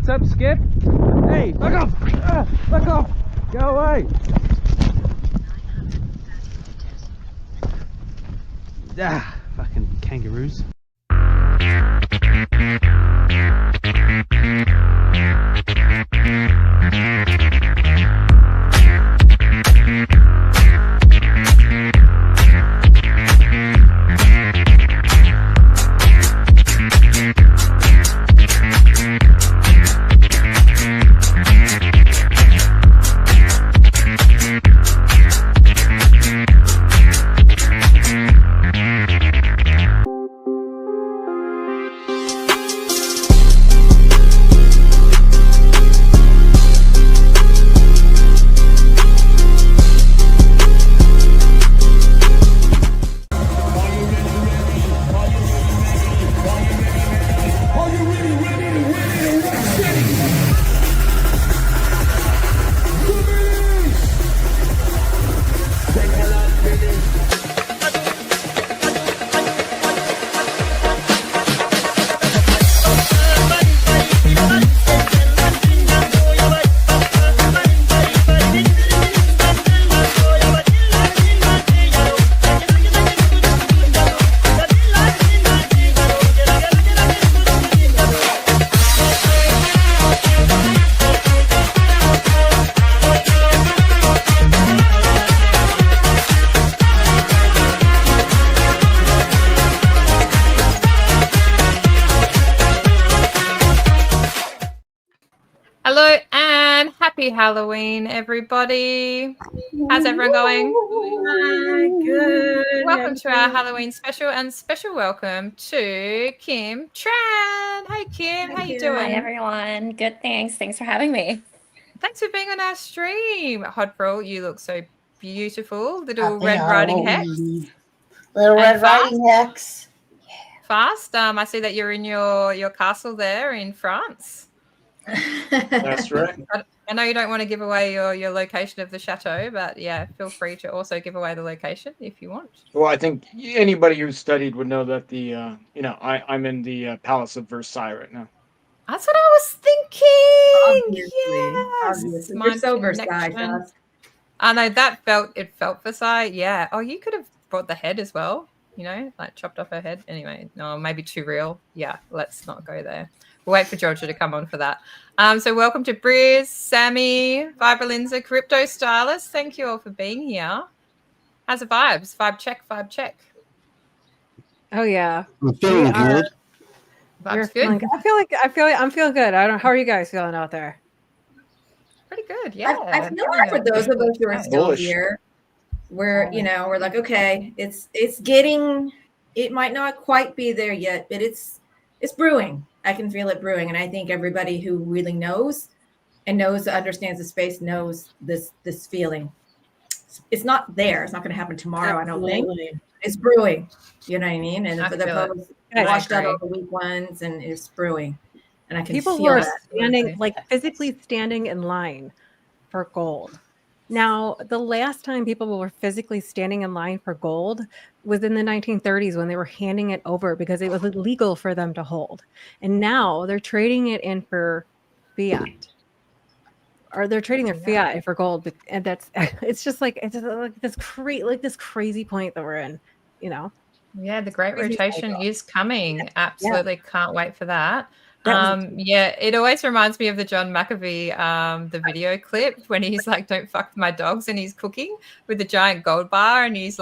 What's up, Skip? Hey, fuck off! Fuck off! Go away! Fucking kangaroos. Hello and happy Halloween, everybody. How's everyone going? Good. Welcome to our Halloween special, and special welcome to Kim Tran. Hey, Kim. How you doing? Hi, everyone. Good, thanks. Thanks for having me. Thanks for being on our stream. Hodfrel, you look so beautiful. Little Red Riding Hex. Little Red Riding Hex. Fast. I see that you're in your castle there in France. That's right. I know you don't want to give away your location of the chateau, but yeah, feel free to also give away the location if you want. Well, I think anybody who studied would know that I'm in the Palace of Versailles right now. That's what I was thinking. Obviously. You're so Versailles. I know it felt Versailles. Yeah. Oh, you could have brought the head as well. You know, like chopped off her head. Anyway, no, maybe too real. Yeah, let's not go there. We'll wait for Georgia to come on for that. So welcome to Briz, Sammy, Vibrolinza, Crypto Stylist. Thank you all for being here. How's the vibes? Vibe check. Oh yeah. I'm feeling good. Vibes good. I'm feeling good. How are you guys feeling out there? Pretty good, yeah. I feel like for those of us who are still here, we're like, okay, it might not quite be there yet, but it's brewing. I can feel it brewing. And I think everybody who really knows, understands the space, knows this feeling. It's not there. It's not going to happen tomorrow, Absolutely. I don't think. It's brewing. You know what I mean? And for the folks washed out all the weak ones, and it's brewing. And I can People feel were that. physically standing in line for gold. Now, the last time people were physically standing in line for gold was in the 1930s when they were handing it over because it was illegal for them to hold. And now they're trading it in for fiat. Or they're trading their fiat for gold. And it's just like this crazy point that we're in, you know? Yeah, the great rotation is coming. Absolutely can't wait for that. Yeah, it always reminds me of the John McAfee, the video clip when he's like, "Don't fuck with my dogs," and he's cooking with a giant gold bar, and he's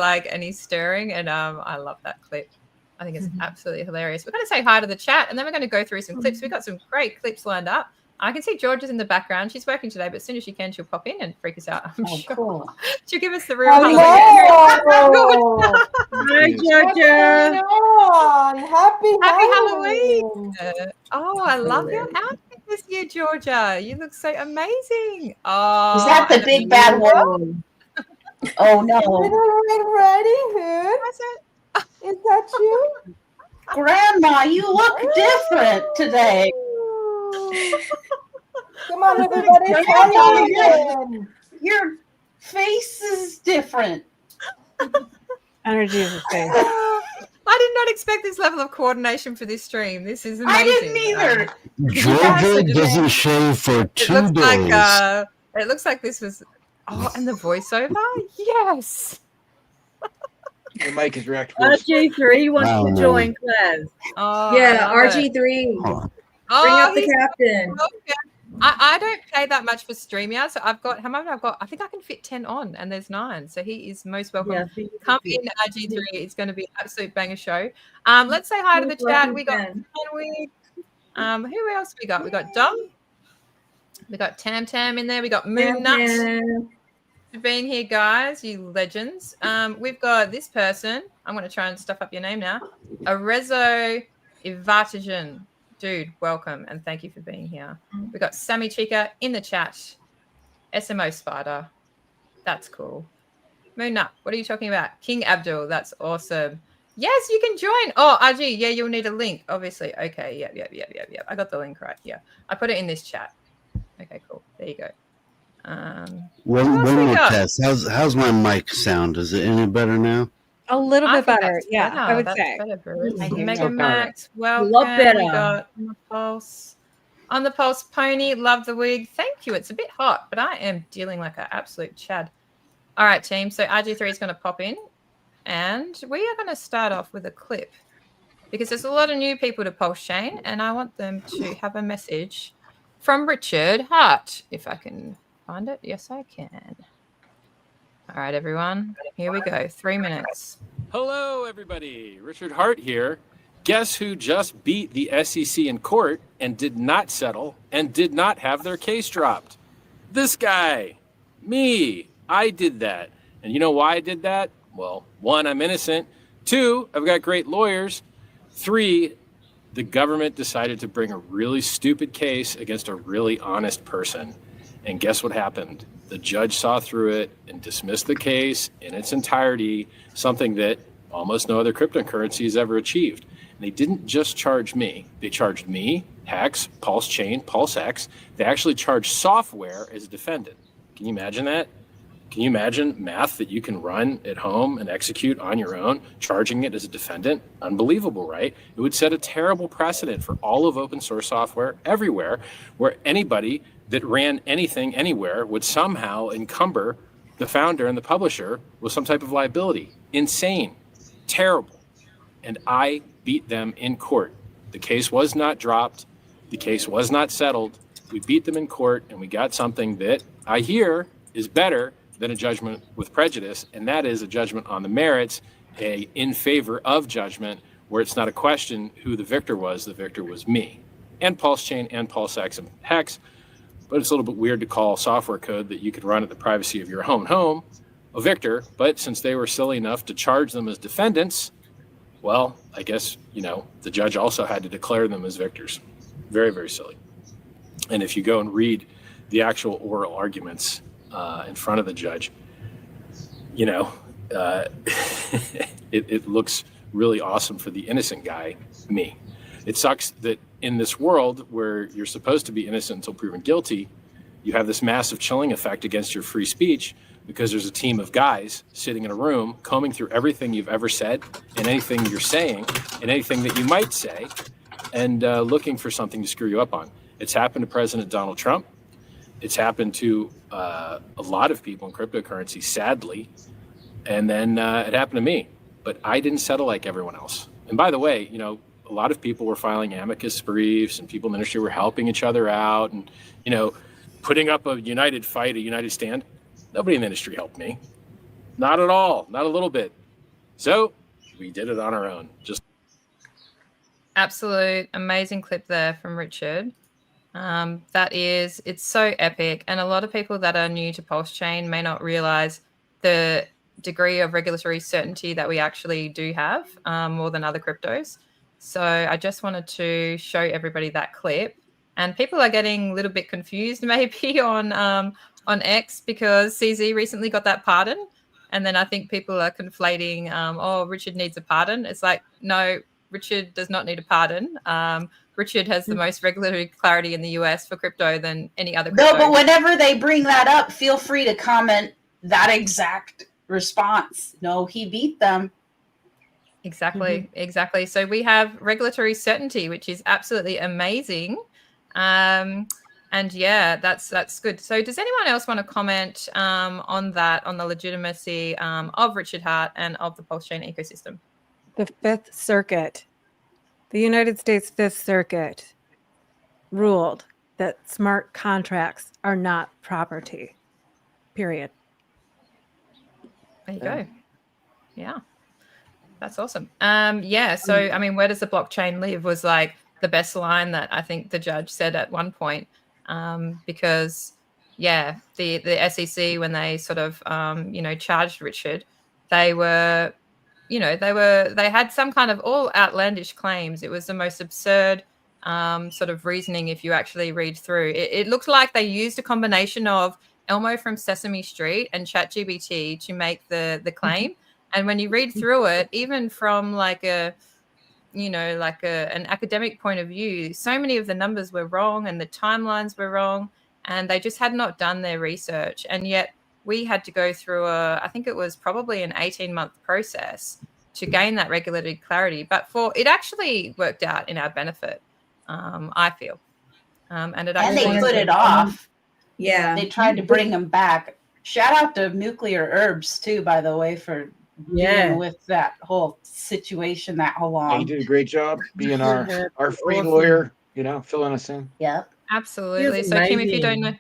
stirring, and I love that clip. I think it's absolutely hilarious. We're going to say hi to the chat, and then we're going to go through some clips. We've got some great clips lined up. I can see Georgia's in the background. She's working today, but as soon as she can, she'll pop in and freak us out. I'm sure. Cool. She'll give us the real Hi, Georgia. Happy Halloween. Oh, I love your outfit this year, Georgia. You look so amazing. Oh, Is that the big bad one? Oh no. Little Red Riding Hood. Is that you? Grandma, you look different today. Come on, everybody. Grandma, your face is different. Energy is the same. I didn't not expect this level of coordination for this stream. This is amazing. I didn't either. Georgia doesn't show for 2 days. It looks like this was. Oh, and the voiceover. Yes. Your mic is reactive. RG3 wants to join class. Oh, Yeah, RG3. Huh. Bring up the he's- captain. I don't pay that much for StreamYard, so I've got how many I've got. I think I can fit 10 on, and there's 9, so he is most welcome. Yeah, Come in, RG3. It's going to be an absolute banger show. Let's say hi to the chat. We got who else we got? We got Dom. We got Tam Tam in there. We got Moon Nuts for being here, guys. You legends. We've got this person. I'm going to try and stuff up your name now. Arezo Ivatajan. Dude, welcome and thank you for being here. We got Sammy Chica in the chat. SMO Spider. That's cool. Moon Nut, what are you talking about? King Abdul, that's awesome. Yes, you can join. Oh, RG, yeah, you'll need a link, obviously. Okay, yeah. I got the link right here. I put it in this chat. Okay, cool. There you go. One more test. How's my mic sound? Is it any better now? A little bit better. Yeah, better. I would That's say. better, Bruce. Thank you. Mega Max, welcome. Lot better. We got on the pulse. On the pulse, Pony, love the wig. Thank you. It's a bit hot, but I am dealing like an absolute chad. All right, team. So RG3 is going to pop in, and we are going to start off with a clip because there's a lot of new people to PulseChain, and I want them to have a message from Richard Hart. If I can find it, yes, I can. All right, everyone. Here we go. 3 minutes. Hello, everybody. Richard Hart here. Guess who just beat the SEC in court and did not settle and did not have their case dropped? This guy. Me. I did that. And you know why I did that? Well, 1, I'm innocent. 2, I've got great lawyers. 3, the government decided to bring a really stupid case against a really honest person. And guess what happened? The judge saw through it and dismissed the case in its entirety, something that almost no other cryptocurrency has ever achieved. And they didn't just charge me. They charged me, Hex, PulseChain, PulseX. They actually charged software as a defendant. Can you imagine that? Can you imagine math that you can run at home and execute on your own, charging it as a defendant? Unbelievable, right? It would set a terrible precedent for all of open source software everywhere, where anybody that ran anything anywhere would somehow encumber the founder and the publisher with some type of liability. Insane, terrible. And I beat them in court. The case was not dropped. The case was not settled. We beat them in court, and we got something that I hear is better than a judgment with prejudice, and that is a judgment on the merits, a in favor of judgment, where it's not a question who the victor was. The victor was me, and PulseChain and PulseX and Hex. But it's a little bit weird to call software code that you could run at the privacy of your own home a victor. But since they were silly enough to charge them as defendants, well, I guess, the judge also had to declare them as victors. Very, very silly. And if you go and read the actual oral arguments in front of the judge, it looks really awesome for the innocent guy, me. It sucks that in this world where you're supposed to be innocent until proven guilty, you have this massive chilling effect against your free speech because there's a team of guys sitting in a room combing through everything you've ever said and anything you're saying and anything that you might say and looking for something to screw you up on. It's happened to President Donald Trump. It's happened to a lot of people in cryptocurrency, sadly. And then it happened to me. But I didn't settle like everyone else. And by the way, a lot of people were filing amicus briefs and people in the industry were helping each other out and, putting up a united fight, a united stand. Nobody in the industry helped me. Not at all. Not a little bit. So we did it on our own. Just absolute amazing clip there from Richard. It's so epic. And a lot of people that are new to PulseChain may not realize the degree of regulatory certainty that we actually do have, more than other cryptos. So I just wanted to show everybody that clip. And people are getting a little bit confused maybe on X because CZ recently got that pardon. And then I think people are conflating, Richard needs a pardon. It's like, no, Richard does not need a pardon. Richard has the most regulatory clarity in the US for crypto than any other crypto. No, but whenever they bring that up, feel free to comment that exact response. No, he beat them. Exactly. So we have regulatory certainty, which is absolutely amazing. And yeah, that's good. So does anyone else want to comment on that, on the legitimacy of Richard Hart and of the PulseChain ecosystem? The Fifth Circuit, the United States Fifth Circuit, ruled that smart contracts are not property. Period. There you go. Yeah. That's awesome. Yeah. So, I mean, where does the blockchain live was like the best line that I think the judge said at one point. Because, yeah, the SEC, when they sort of, charged Richard, they were, they had some kind of all outlandish claims. It was the most absurd sort of reasoning if you actually read through. It looked like they used a combination of Elmo from Sesame Street and ChatGPT to make the claim. And when you read through it, even from like an academic point of view, so many of the numbers were wrong and the timelines were wrong, and they just had not done their research. And yet we had to go through I think it was probably an 18-month process to gain that regulatory clarity. But it actually worked out in our benefit, I feel. And they put it off. Yeah. They tried to bring them back. Shout out to Nuclear Herbs too, by the way, for dealing with that whole situation that whole long. Yeah, he did a great job being our free lawyer, filling us in. Yep. Absolutely. So Kim, if you don't know,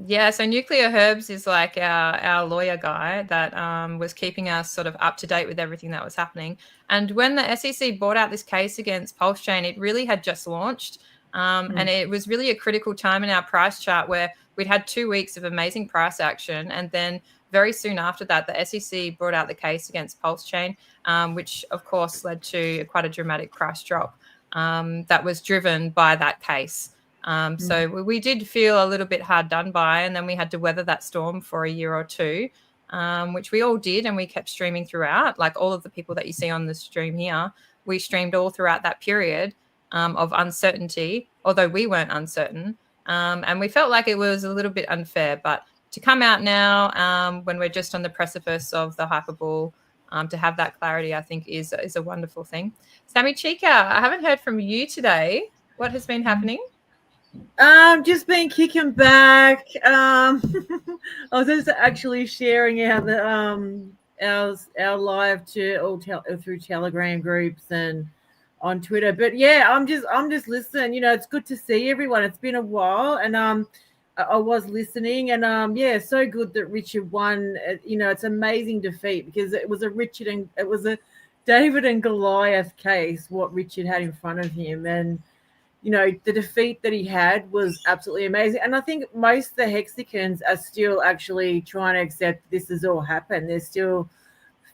yeah, so Nuclear Herbs is like our lawyer guy that was keeping us sort of up to date with everything that was happening. And when the SEC brought out this case against PulseChain, it really had just launched. And it was really a critical time in our price chart where we'd had 2 weeks of amazing price action. And then very soon after that, the SEC brought out the case against PulseChain, which of course led to quite a dramatic price drop that was driven by that case. So we did feel a little bit hard done by, and then we had to weather that storm for a year or two, which we all did, and we kept streaming throughout. Like all of the people that you see on the stream here, we streamed all throughout that period of uncertainty, although we weren't uncertain. And we felt like it was a little bit unfair, but to come out now when we're just on the precipice of the hyperball, to have that clarity, I think is a wonderful thing. Sammy Chica, I haven't heard from you today. What has been happening? Just been kicking back. I was just actually sharing out our live to all through Telegram groups and on Twitter. But yeah, I'm just listening. It's good to see everyone. It's been a while, and I was listening, and yeah, so good that Richard won. It's amazing defeat because it was a David and Goliath case. What Richard had in front of him, and the defeat that he had was absolutely amazing. And I think most of the Hexicans are still actually trying to accept this has all happened. They're still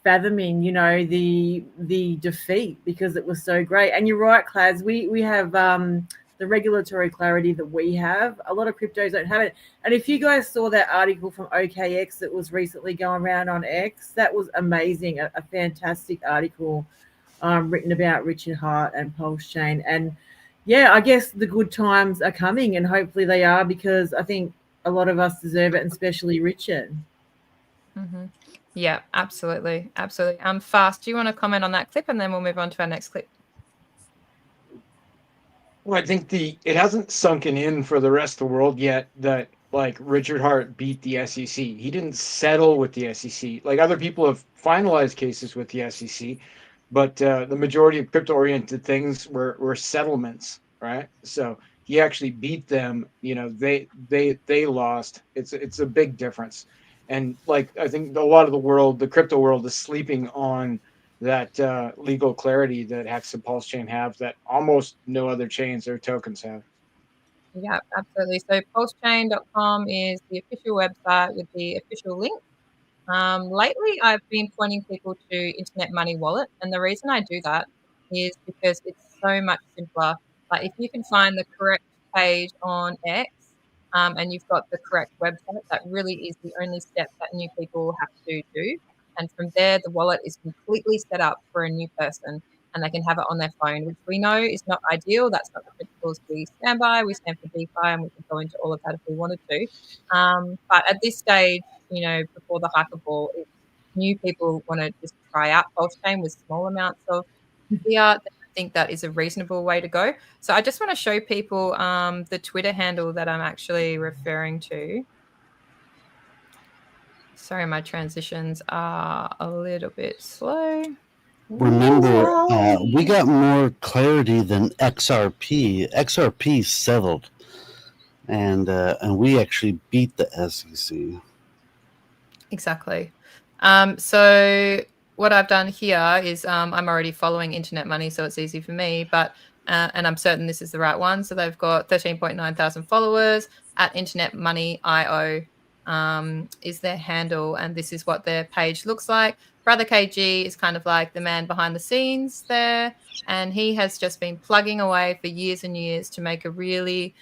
fathoming, the defeat because it was so great. And you're right, Claz, we have the regulatory clarity that we have. A lot of cryptos don't have it. And if you guys saw that article from OKX that was recently going around on X, that was amazing. A fantastic article written about Richard Hart and PulseChain. And yeah, I guess the good times are coming, and hopefully they are, because I think a lot of us deserve it, and especially Richard. Mm-hmm. Yeah, absolutely. Fast, do you want to comment on that clip, and then we'll move on to our next clip? Well, I think it hasn't sunken in for the rest of the world yet that like Richard Hart beat the SEC. He didn't settle with the SEC. Like other people have finalized cases with the SEC, but the majority of crypto-oriented things were settlements, right? So he actually beat them. They lost. It's a big difference, and like I think a lot of the crypto world, is sleeping on that legal clarity that Hex and PulseChain have that almost no other chains or tokens have. Yeah, absolutely. So PulseChain.com is the official website with the official link. Lately, I've been pointing people to Internet Money Wallet, and the reason I do that is because it's so much simpler. Like if you can find the correct page on X, and you've got the correct website, that really is the only step that new people have to do. And from there, the wallet is completely set up for a new person, and they can have it on their phone, which we know is not ideal. That's not the principles we stand by. We stand for DeFi, and we can go into all of that if we wanted to. But at this stage, before the hyperball, new people want to just try out PulseChain with small amounts of fiat, then I think that is a reasonable way to go. So I just want to show people the Twitter handle that I'm actually referring to. Sorry, my transitions are a little bit slow. Remember, we got more clarity than XRP. XRP settled, and we actually beat the SEC. Exactly. So what I've done here is I'm already following Internet Money, so it's easy for me. But and I'm certain this is the right one. So they've got 13.9 thousand followers at Internet Money IO. Is their handle, and this is what their page looks like. Brother KG is kind of like the man behind the scenes there, and he has just been plugging away for years and years to make a really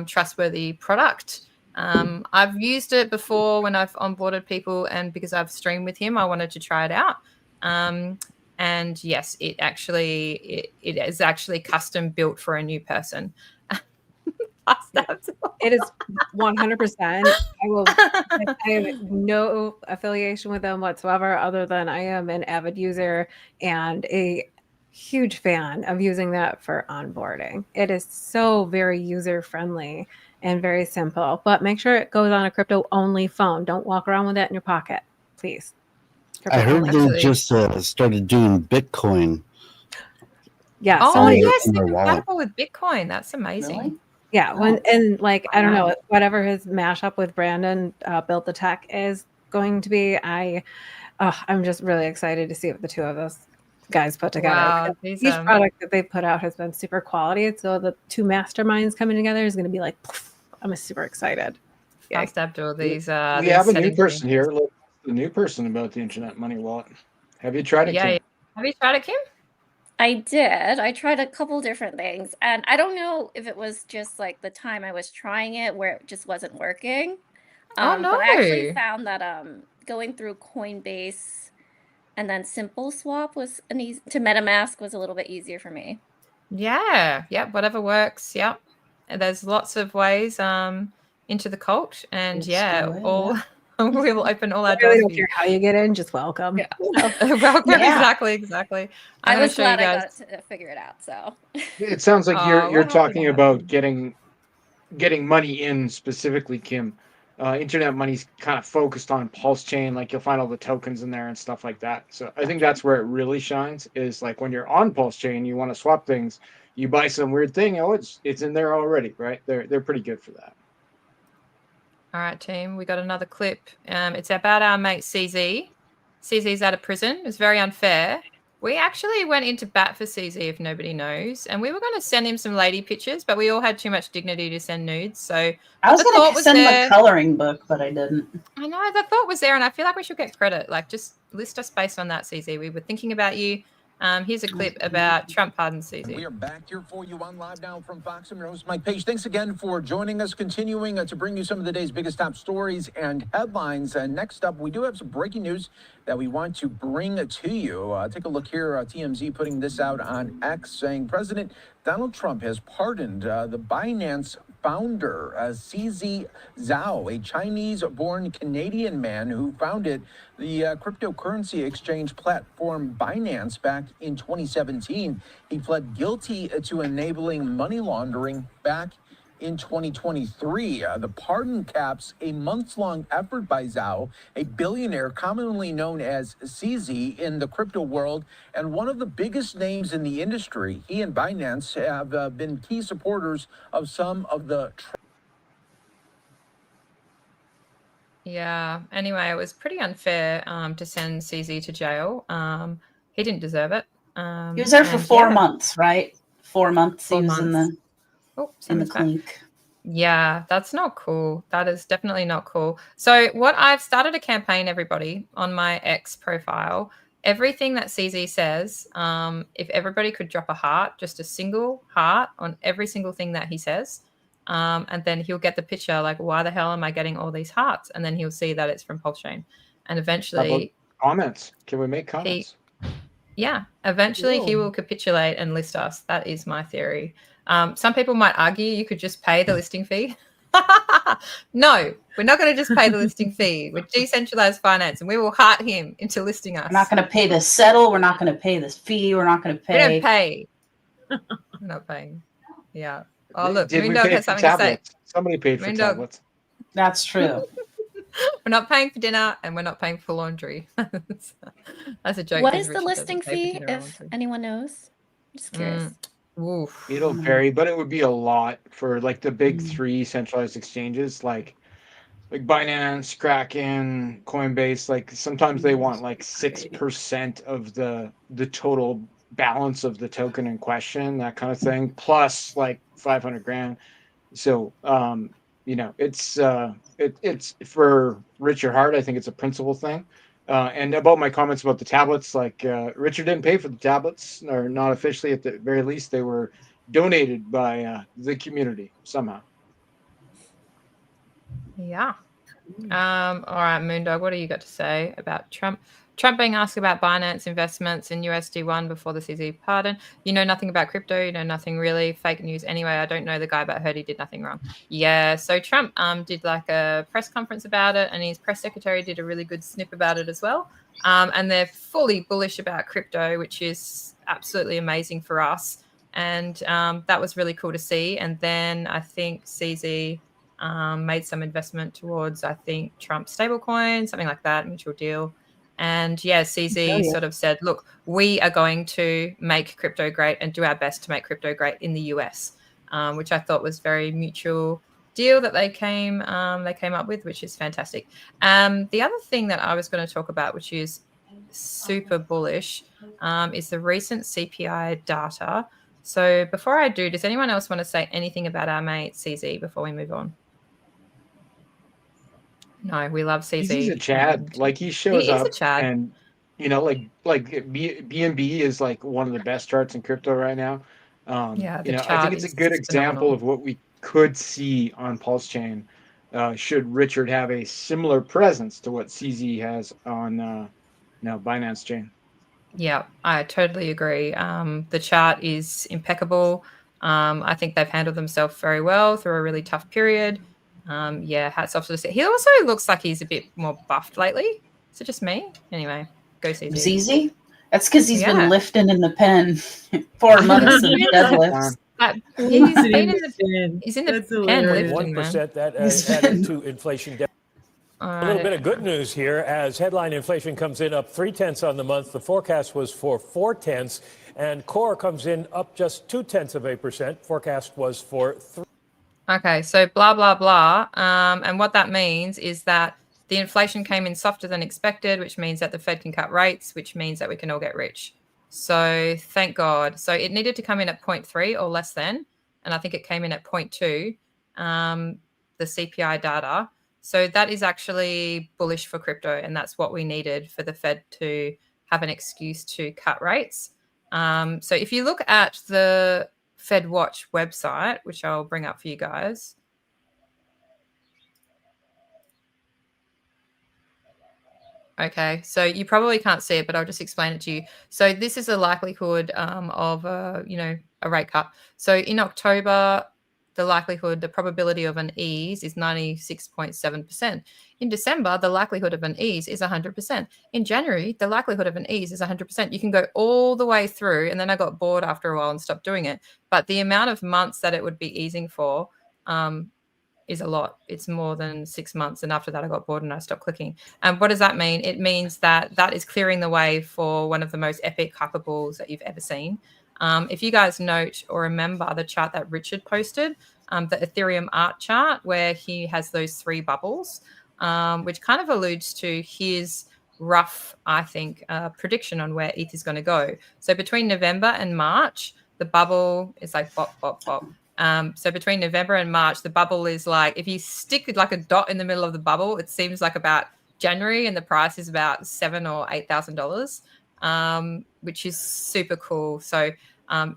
trustworthy product. I've used it before when I've onboarded people, and because I've streamed with him, I wanted to try it out. And yes, it is actually custom built for a new person. It is 100%. I have no affiliation with them whatsoever, other than I am an avid user and a huge fan of using that for onboarding. It is so very user friendly and very simple, but make sure it goes on a crypto only phone. Don't walk around with that in your pocket, please. I heard they just started doing Bitcoin. Yeah. Oh, yes, they're compatible with Bitcoin. That's amazing. Really? Yeah, I don't know, whatever his mashup with Brandon built the tech is going to be. I'm just really excited to see what the two of us guys put together. Wow, Each product that they put out has been super quality, so the two masterminds coming together is going to be like, I'm super excited. Ask Abdul these. We have a new person here. Look, the new person about the Internet Money Wallet. Have you tried it, Kim? Yeah. Have you tried it, Kim? I did. I tried a couple different things, and I don't know if it was just like the time I was trying it where it just wasn't working. Oh no! But I actually found that going through Coinbase and then Simple Swap was to MetaMask was a little bit easier for me. Yeah. Whatever works. Yep. And there's lots of ways into the cult, and we will open all our I doors. really don't care how you get in, just welcome. Yeah. Welcome. Exactly. I was glad I got to figure it out. So it sounds like you're talking about getting money in specifically, Kim. Internet Money's kind of focused on PulseChain, like you'll find all the tokens in there and stuff like that. So I think that's where it really shines, is like when you're on PulseChain, you want to swap things, you buy some weird thing, it's in there already, right? They're pretty good for that. All right, team, we got another clip. It's about our mate CZ. CZ's out of prison. It's very unfair. We actually went into bat for CZ, if nobody knows, and we were going to send him some lady pictures, but we all had too much dignity to send nudes. So I was going to send him a coloring book, but I didn't. I know, the thought was there, and I feel like we should get credit. Like, just list us based on that, CZ. We were thinking about you. Here's a clip about Trump pardon CZ. We are back here for you on Live Now from Fox. I'm your host, Mike Page. Thanks again for joining us, continuing to bring you some of the day's biggest top stories and headlines. And next up, we do have some breaking news that we want to bring to you. Take a look here. TMZ putting this out on X, saying President Donald Trump has pardoned the Binance founder, CZ Zhao, a Chinese-born Canadian man who founded the cryptocurrency exchange platform Binance back in 2017. He pled guilty to enabling money laundering back in 2023. The pardon caps a months-long effort by Zhao, a billionaire commonly known as CZ in the crypto world, and one of the biggest names in the industry. He and Binance have been key supporters of some of the... Yeah. Anyway, it was pretty unfair to send CZ to jail. He didn't deserve it. He was there for 4 months, right? 4 months. He was in the clink. Yeah, that's not cool. That is definitely not cool. So what I've started a campaign, everybody, on my X profile. Everything that CZ says, if everybody could drop a heart, just a single heart on every single thing that he says, and then he'll get the picture, like, why the hell am I getting all these hearts? And then he'll see that it's from PulseChain. And eventually... Comments. Can we make comments? Eventually he will capitulate and list us. That is my theory. Some people might argue you could just pay the listing fee No, we're not going to just pay the listing fee. We're decentralized finance, and we will heart him into listing us. We're not going to pay the settle. We're not going to pay this fee. We're not going to pay. We don't pay. We're not paying. Yeah. Oh, look, Did we Moondog pay has for something to say. tablets? Somebody paid for Moondog. tablets. That's true. We're not paying for dinner, and we're not paying for laundry. That's a joke. What 'cause is the Richard listing doesn't pay for fee, dinner or if laundry. anyone knows? Just curious. Oof. It'll vary, but it would be a lot for like the big three centralized exchanges, like Binance, Kraken, Coinbase. Like sometimes they want like 6% of the total balance of the token in question, that kind of thing, plus like 500 grand. So you know, it's for Richard Hart, I think it's a principal thing. And about my comments about the tablets, like Richard didn't pay for the tablets, or not officially. At the very least, they were donated by the community somehow. Yeah. All right, Moondog, what do you got to say about Trump? Trump being asked about Binance investments in USD1 before the CZ pardon. You know nothing about crypto. You know nothing really. Fake news anyway. I don't know the guy, but heard he did nothing wrong. Yeah, so Trump did like a press conference about it, and his press secretary did a really good snip about it as well. And they're fully bullish about crypto, which is absolutely amazing for us. And that was really cool to see. And then I think CZ made some investment towards, I think, Trump stablecoin, something like that, mutual deal. And yeah, CZ sort of said, look, we are going to make crypto great and do our best to make crypto great in the US, which I thought was very mutual deal that they came up with, which is fantastic. The other thing that I was going to talk about, which is super bullish, is the recent CPI data. So before I do, does anyone else want to say anything about our mate CZ before we move on? No, we love CZ. He's a Chad. Like he shows up, and you know, like BNB is like one of the best charts in crypto right now. Yeah, you know, I think it's a good example of what we could see on PulseChain. Should Richard have a similar presence to what CZ has on Binance Chain? Yeah, I totally agree. The chart is impeccable. I think they've handled themselves very well through a really tough period. Yeah, hats off to the. He also looks like he's a bit more buffed lately. Is it just me? Anyway, go CZ. ZZ? That's because he's been lifting in the pen 4 months of deadlifts. He's been in the. He's in the pen lifting, 1% that added to inflation. A little bit of good news here as headline inflation comes in up 0.3 on the month. The forecast was for 0.4, and core comes in up just 0.2%. Forecast was for 3. Okay, so blah, blah, blah. And what that means is that the inflation came in softer than expected, which means that the Fed can cut rates, which means that we can all get rich. So thank God. So it needed to come in at 0.3 or less than, and I think it came in at 0.2, the CPI data. So that is actually bullish for crypto, and that's what we needed for the Fed to have an excuse to cut rates. So if you look at the Fed Watch website, which I'll bring up for you guys. Okay, so you probably can't see it, but I'll just explain it to you. So this is the likelihood of a rate cut. So in October, the probability of an ease is 96.7%. In December, the likelihood of an ease is 100%. In January, the likelihood of an ease is 100%. You can go all the way through, and then I got bored after a while and stopped doing it. But the amount of months that it would be easing for is a lot. It's more than 6 months. And after that, I got bored and I stopped clicking. And what does that mean? It means that is clearing the way for one of the most epic hyperballs that you've ever seen. If you guys note or remember the chart that Richard posted, the Ethereum art chart, where he has those 3 bubbles, which kind of alludes to his rough, I think, prediction on where ETH is going to go. So between November and March, the bubble is like bop, bop, bop. So between November and March, the bubble is like, if you stick like a dot in the middle of the bubble, it seems like about January, and the price is about $7,000 or $8,000, which is super cool. So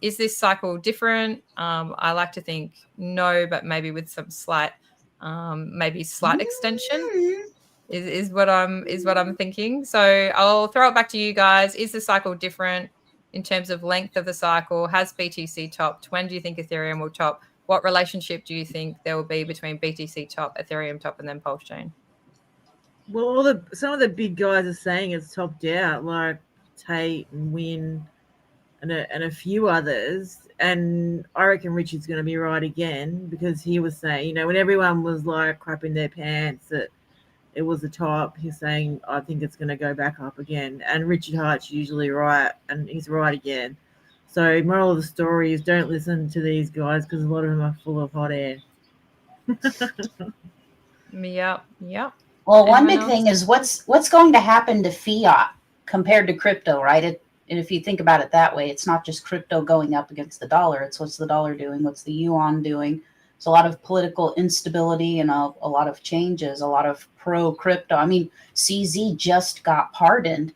is this cycle different? I like to think no, but maybe with some slight extension is what I'm thinking. So I'll throw it back to you guys. Is the cycle different in terms of length of the cycle? Has BTC topped? When do you think Ethereum will top? what relationship do you think there will be between BTC top, Ethereum top, and then PulseChain? Well, some of the big guys are saying it's topped out, like Tate and Win and a few others. And I reckon Richard's going to be right again, because he was saying, when everyone was like crapping their pants that it was the top, he's saying, I think it's going to go back up again. And Richard Hart's usually right, and he's right again. So moral of the story is, don't listen to these guys, because a lot of them are full of hot air. Yep. Well, one big thing is what's going to happen to fiat compared to crypto, right? And if you think about it that way, it's not just crypto going up against the dollar. It's what's the dollar doing? What's the yuan doing? There's a lot of political instability and a lot of changes, a lot of pro-crypto. I mean, CZ just got pardoned.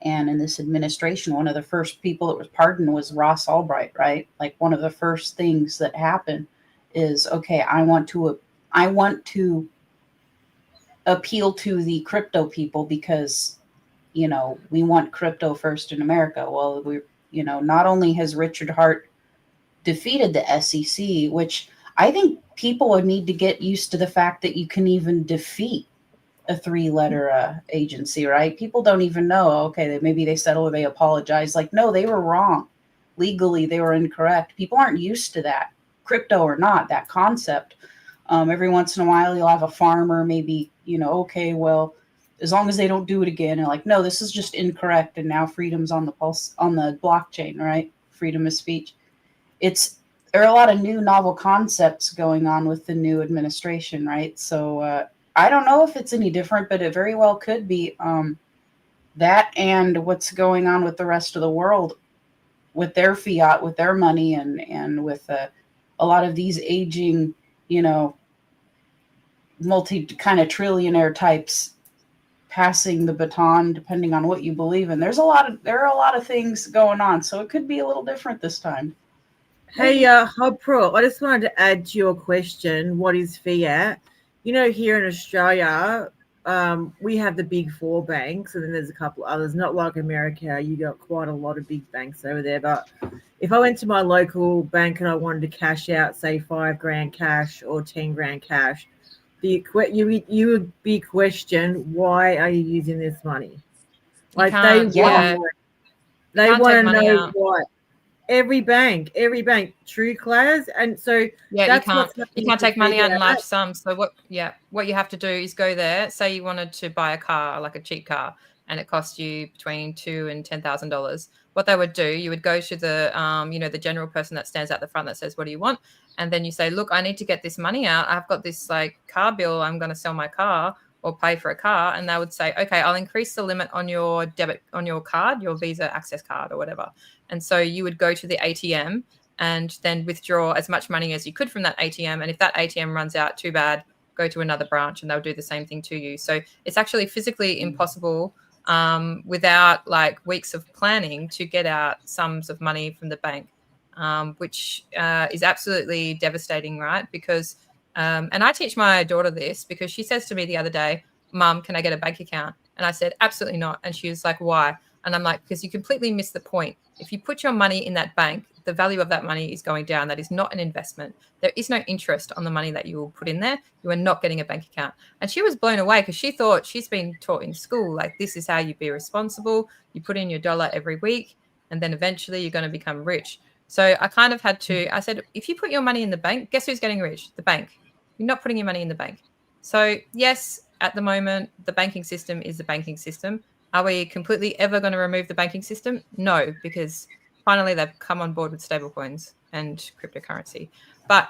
And in this administration, one of the first people that was pardoned was Ross Albright, right? Like, one of the first things that happened is, okay, I want to appeal to the crypto people because, we want crypto first in America. Well, not only has Richard Hart defeated the SEC, which I think people would need to get used to the fact that you can even defeat a 3-letter agency, right? People don't even know, okay, maybe they settle or they apologize. Like, no, they were wrong. Legally, they were incorrect. People aren't used to that, crypto or not, that concept. Every once in a while, you'll have a farmer, maybe, okay, well, as long as they don't do it again, and like, no, this is just incorrect, and now freedom's on the blockchain, right? Freedom of speech. There are a lot of new novel concepts going on with the new administration, right? So I don't know if it's any different, but it very well could be that, and what's going on with the rest of the world with their fiat, with their money, and with a lot of these aging, multi kind of trillionaire types passing the baton, depending on what you believe in. There are a lot of things going on, so it could be a little different this time. Hey, Hub Pro, I just wanted to add to your question, what is fiat? Here in Australia, we have the big 4 banks, and then there's a couple others. Not like America, you got quite a lot of big banks over there. But if I went to my local bank and I wanted to cash out, say, $5,000 cash or $10,000 cash, you would be questioned, why are you using this money? Like, they want to know why. Every bank, true class, and so you can't take money out in large sums. So what you have to do is go there. Say you wanted to buy a car, like a cheap car, and it cost you between $2,000 and $10,000. What they would do, you would go to the the general person that stands out the front that says, "What do you want?" And then you say, "Look, I need to get this money out. I've got this like car bill. I'm going to sell my car or pay for a car." And they would say, "Okay, I'll increase the limit on your card, your Visa Access card or whatever." And so you would go to the ATM and then withdraw as much money as you could from that ATM. And if that ATM runs out, too bad, go to another branch and they'll do the same thing to you. So it's actually physically impossible without like weeks of planning to get out sums of money from the bank, which is absolutely devastating, right? Because, and I teach my daughter this because she says to me the other day, "Mum, can I get a bank account?" And I said, "Absolutely not." And she was like, "Why?" And I'm like, because you completely miss the point. If you put your money in that bank, the value of that money is going down. That is not an investment. There is no interest on the money that you will put in there. You are not getting a bank account. And she was blown away because she thought, she's been taught in school, like, this is how you be responsible. You put in your dollar every week, and then eventually you're going to become rich. So I kind of had to, I said, if you put your money in the bank, guess who's getting rich? The bank. You're not putting your money in the bank. So yes, at the moment, the banking system is the banking system. Are we completely ever going to remove the banking system? No, because finally they've come on board with stablecoins and cryptocurrency. But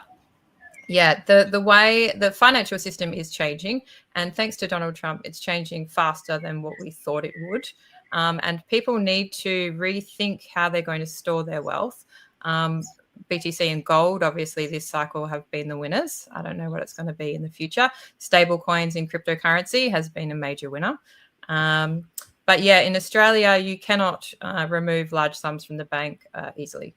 yeah, the way the financial system is changing, and thanks to Donald Trump, it's changing faster than what we thought it would. And people need to rethink how they're going to store their wealth. BTC and gold, obviously, this cycle have been the winners. I don't know what it's going to be in the future. Stable coins in cryptocurrency has been a major winner. But yeah, in Australia, you cannot remove large sums from the bank easily.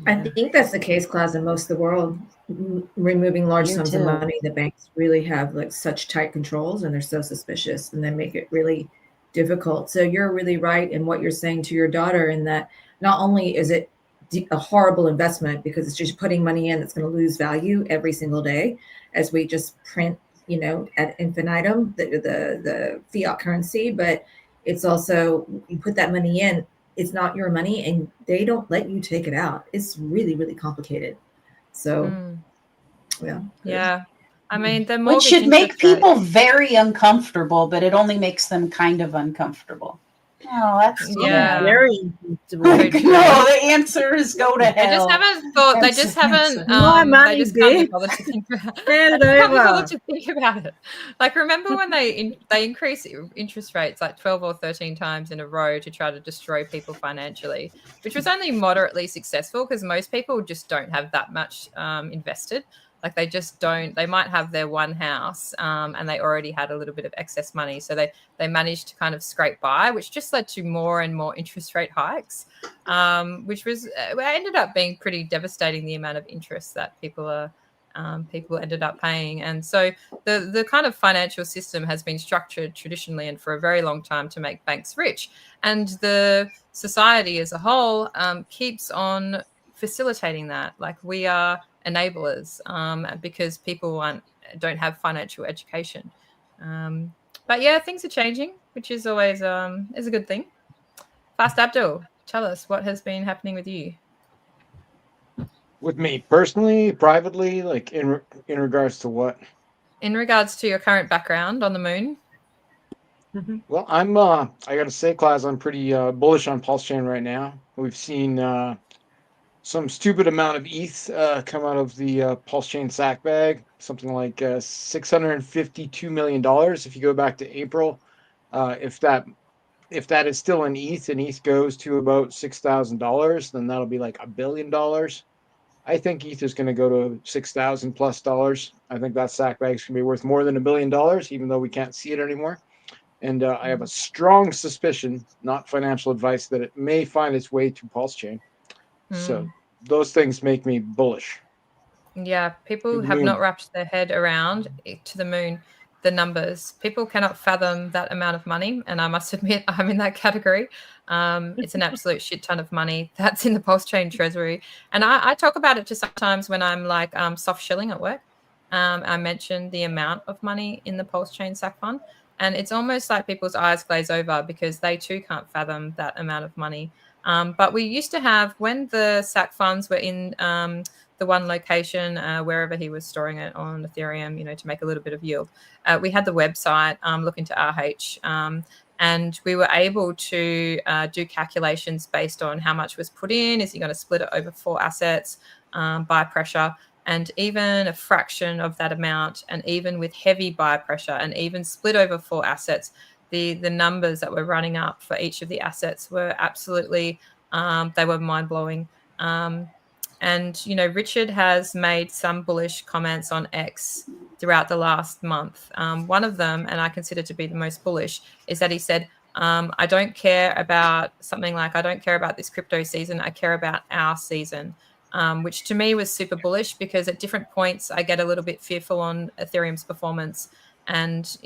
I think that's the case, Klaus, in most of the world. Removing large sums of money, the banks really have like such tight controls, and they're so suspicious, and they make it really difficult. So you're really right in what you're saying to your daughter, in that not only is it a horrible investment because it's just putting money in that's going to lose value every single day as we just print, at infinitum, the fiat currency, but it's also, you put that money in, it's not your money and they don't let you take it out. It's really, really complicated. So, yeah. I mean, the Which mortgage should make interest rate. people very uncomfortable, but it only makes them kind of uncomfortable. Oh, that's very uncomfortable. No, the answer is go to hell. They just haven't thought. They just haven't. My money, they just can't be bothered to think about. Hand it They can't be over. bothered to think about it. Like, remember when they increase interest rates like 12 or 13 times in a row to try to destroy people financially, which was only moderately successful because most people just don't have that much invested. Like, they just don't. They might have their one house and they already had a little bit of excess money, so they managed to kind of scrape by, which just led to more and more interest rate hikes, which was ended up being pretty devastating, the amount of interest that people ended up paying. And so the kind of financial system has been structured traditionally and for a very long time to make banks rich, and the society as a whole keeps on facilitating that. Like, we are enablers because people don't have financial education. But yeah, things are changing, which is always is a good thing. Fast Abdul, tell us what has been happening with you. With me personally, privately, like in regards to what? In regards to your current background on the moon. Well, I'm I gotta say, Class, I'm pretty bullish on PulseChain right now. We've seen some stupid amount of ETH come out of the PulseChain sack bag, something like $652 million. If you go back to April, if that is still an ETH and ETH goes to about $6,000, then that'll be like $1 billion. I think ETH is going to go to $6,000+. I think that sack bag is going to be worth more than $1 billion, even though we can't see it anymore. And I have a strong suspicion, not financial advice, that it may find its way to PulseChain. So those things make me bullish. Yeah, people have not wrapped their head around to the moon the numbers. People cannot fathom that amount of money, and I must admit I'm in that category. It's an absolute shit ton of money that's in the PulseChain treasury, and I talk about it just sometimes when I'm like soft shilling at work. I mentioned the amount of money in the PulseChain sack fund, and it's almost like people's eyes glaze over because they too can't fathom that amount of money. But we used to have, when the sack funds were in the one location, wherever he was storing it on Ethereum, to make a little bit of yield, we had the website, Look into RH, and we were able to do calculations based on how much was put in. Is he going to split it over 4 assets by pressure? And even a fraction of that amount, and even with heavy buy pressure, and even split over 4 assets, the numbers that were running up for each of the assets were absolutely, they were mind-blowing. And, Richard has made some bullish comments on X throughout the last month. One of them, and I consider to be the most bullish, is that he said, I don't care about something like, I don't care about this crypto season, I care about our season. Which to me was super bullish, because at different points I get a little bit fearful on Ethereum's performance. And,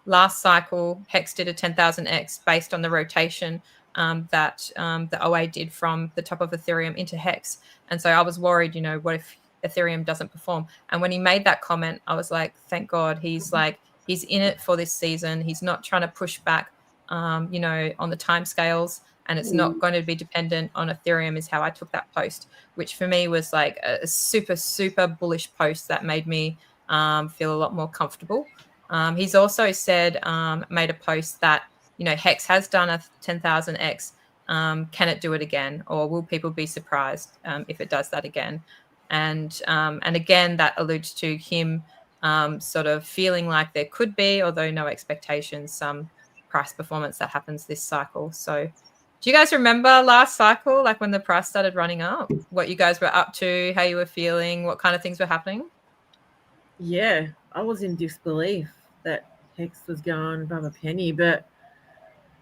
last cycle, Hex did a 10,000x based on the rotation that the OA did from the top of Ethereum into Hex. And so I was worried, what if Ethereum doesn't perform? And when he made that comment, I was like, thank God, he's in it for this season. He's not trying to push back, on the timescales. And it's not going to be dependent on Ethereum, is how I took that post, which for me was like a super, super bullish post that made me feel a lot more comfortable. He's also said, made a post that, Hex has done a 10,000x. Can it do it again? Or will people be surprised if it does that again? And again, that alludes to him sort of feeling like there could be, although no expectations, some price performance that happens this cycle. So do you guys remember last cycle, like when the price started running up, what you guys were up to, how you were feeling, what kind of things were happening? Yeah, I was in disbelief that Hex was going above a penny, but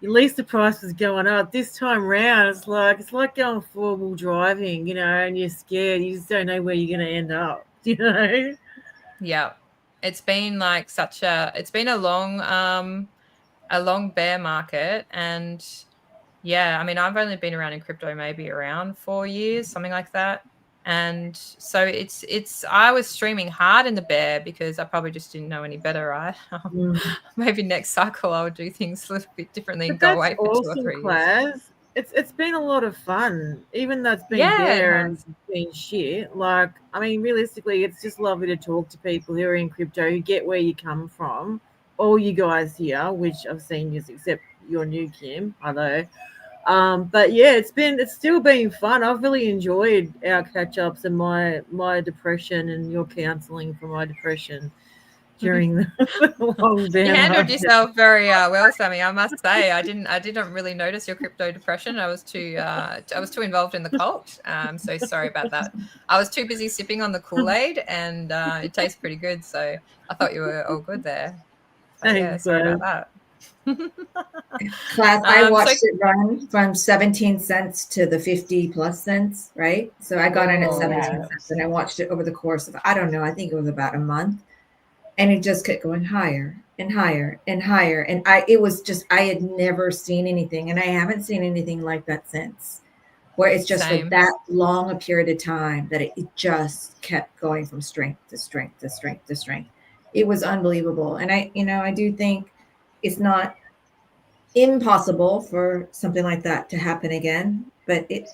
at least the price was going up. This time round, it's like going four-wheel driving, and you're scared. You just don't know where you're going to end up, Yeah. It's been like it's been a long a long bear market. And yeah, I mean, I've only been around in crypto maybe around 4 years, something like that. And so I was streaming hard in the bear because I probably just didn't know any better, right? Maybe next cycle I'll do things a little bit differently and But go that's away for 2 or awesome, 3 years. Class. It's been a lot of fun, even though it's been Yeah, it bear and has. been shit. Like, I mean, realistically, it's just lovely to talk to people who are in crypto, who get where you come from. All you guys here, which I've seen you, except your new Kim, hello. But yeah, it's still been fun. I've really enjoyed our catch ups and my depression and your counselling for my depression during the long bear You handled market. yourself very well, Sammy. I must say, I didn't really notice your crypto depression. I was too involved in the cult. So sorry about that. I was too busy sipping on the Kool-Aid, and it tastes pretty good. So I thought you were all good there. But yeah, Thanks, sorry about bud. that. Class, I watched So it run from 17 cents to the 50 plus cents, right? So I got in at Oh, 17 yeah. cents and I watched it over the course of, I don't know, I think it was about a month. And it just kept going higher and higher and higher. And I had never seen anything, and I haven't seen anything like that since, where it's just for Same. that long a period of time that it just kept going from strength to strength to strength to strength. It was unbelievable. And I do think it's not impossible for something like that to happen again, but it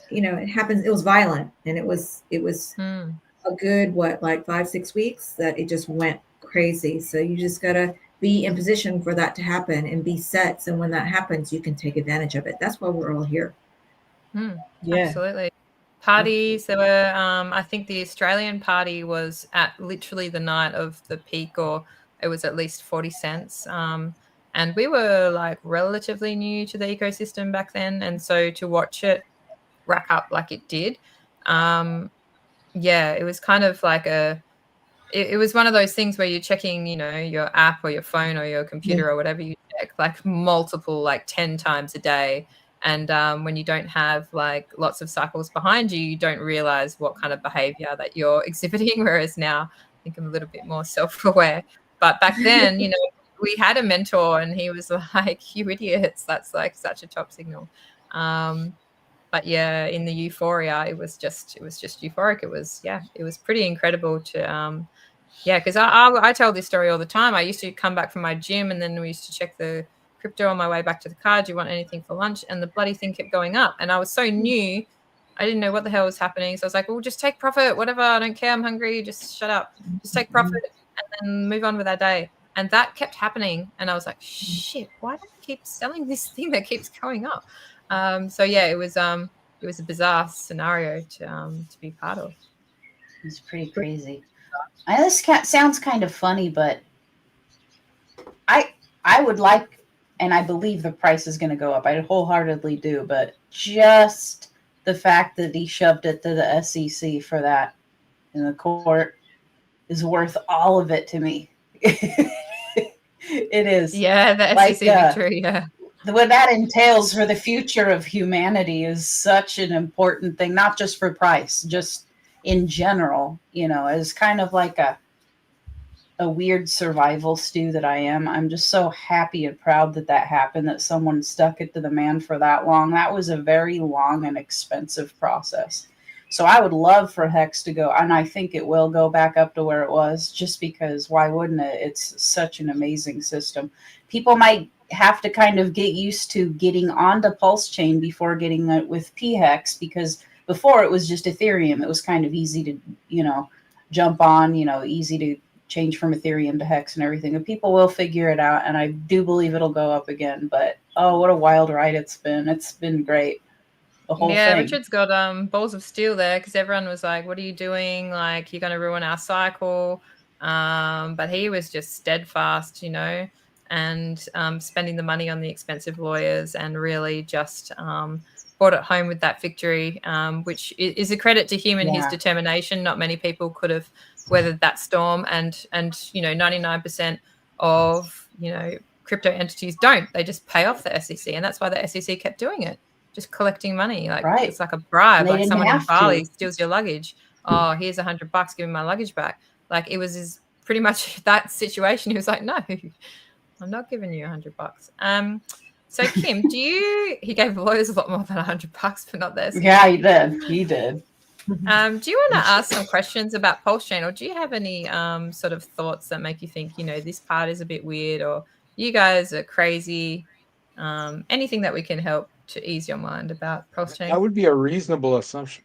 happens. It was violent, and it was a good, like 5-6 weeks that it just went crazy. So you just gotta be in position for that to happen and be set, so when that happens you can take advantage of it. That's why we're all here. Absolutely. Parties, there were I think the Australian party was at literally the night of the peak, or it was at least 40 cents. And we were like relatively new to the ecosystem back then, and so to watch it rack up like it did, yeah, it was kind of like it was one of those things where you're checking, your app or your phone or your computer or whatever you check, like multiple, like 10 times a day. And when you don't have like lots of cycles behind you, you don't realize what kind of behavior that you're exhibiting. Whereas now I think I'm a little bit more self-aware. But back then, we had a mentor and he was like, you idiots, that's like such a top signal. But yeah, in the euphoria, it was just euphoric. It was pretty incredible to because I tell this story all the time. I used to come back from my gym and then we used to check the crypto on my way back to the car. Do you want anything for lunch? And the bloody thing kept going up. And I was so new, I didn't know what the hell was happening. So I was like, well, just take profit, whatever. I don't care. I'm hungry. Just shut up. Just take profit and then move on with our day. And that kept happening. And I was like, shit, why do I keep selling this thing that keeps going up? So yeah, it was a bizarre scenario to be part of. It's pretty crazy. This sounds kind of funny, but I would like, and I believe the price is going to go up. I wholeheartedly do, but just the fact that he shoved it to the SEC for that in the court is worth all of it to me. It is. Yeah, the SEC victory, yeah. What that entails for the future of humanity is such an important thing, not just for price, just in general, as kind of like a weird survival stew that I am. I'm just so happy and proud that happened, that someone stuck it to the man for that long. That was a very long and expensive process. So I would love for Hex to go, and I think it will go back up to where it was, just because why wouldn't it? It's such an amazing system. People might have to kind of get used to getting onto PulseChain before getting it with PHEX, because before it was just Ethereum. It was kind of easy to, jump on, easy to change from Ethereum to Hex and everything. And people will figure it out, and I do believe it'll go up again. But, oh, what a wild ride it's been. It's been great. The whole thing. Richard's got balls of steel there, because everyone was like, what are you doing? Like, you're going to ruin our cycle. But he was just steadfast, and spending the money on the expensive lawyers and really just brought it home with that victory, which is a credit to him and his determination. Not many people could have weathered that storm, and 99% of crypto entities don't. They just pay off the SEC, and that's why the SEC kept doing it, just collecting money. Like it's like a bribe. Like someone in Bali steals your luggage. Oh, here's $100. Give me my luggage back. Like it was pretty much that situation. He was like, no. I'm not giving you $100. So Kim, he gave lawyers a lot more than $100, but not this. Yeah, he did. He did. Do you want to ask some questions about PulseChain, or do you have any sort of thoughts that make you think, this part is a bit weird, or you guys are crazy? Anything that we can help to ease your mind about PulseChain? That would be a reasonable assumption.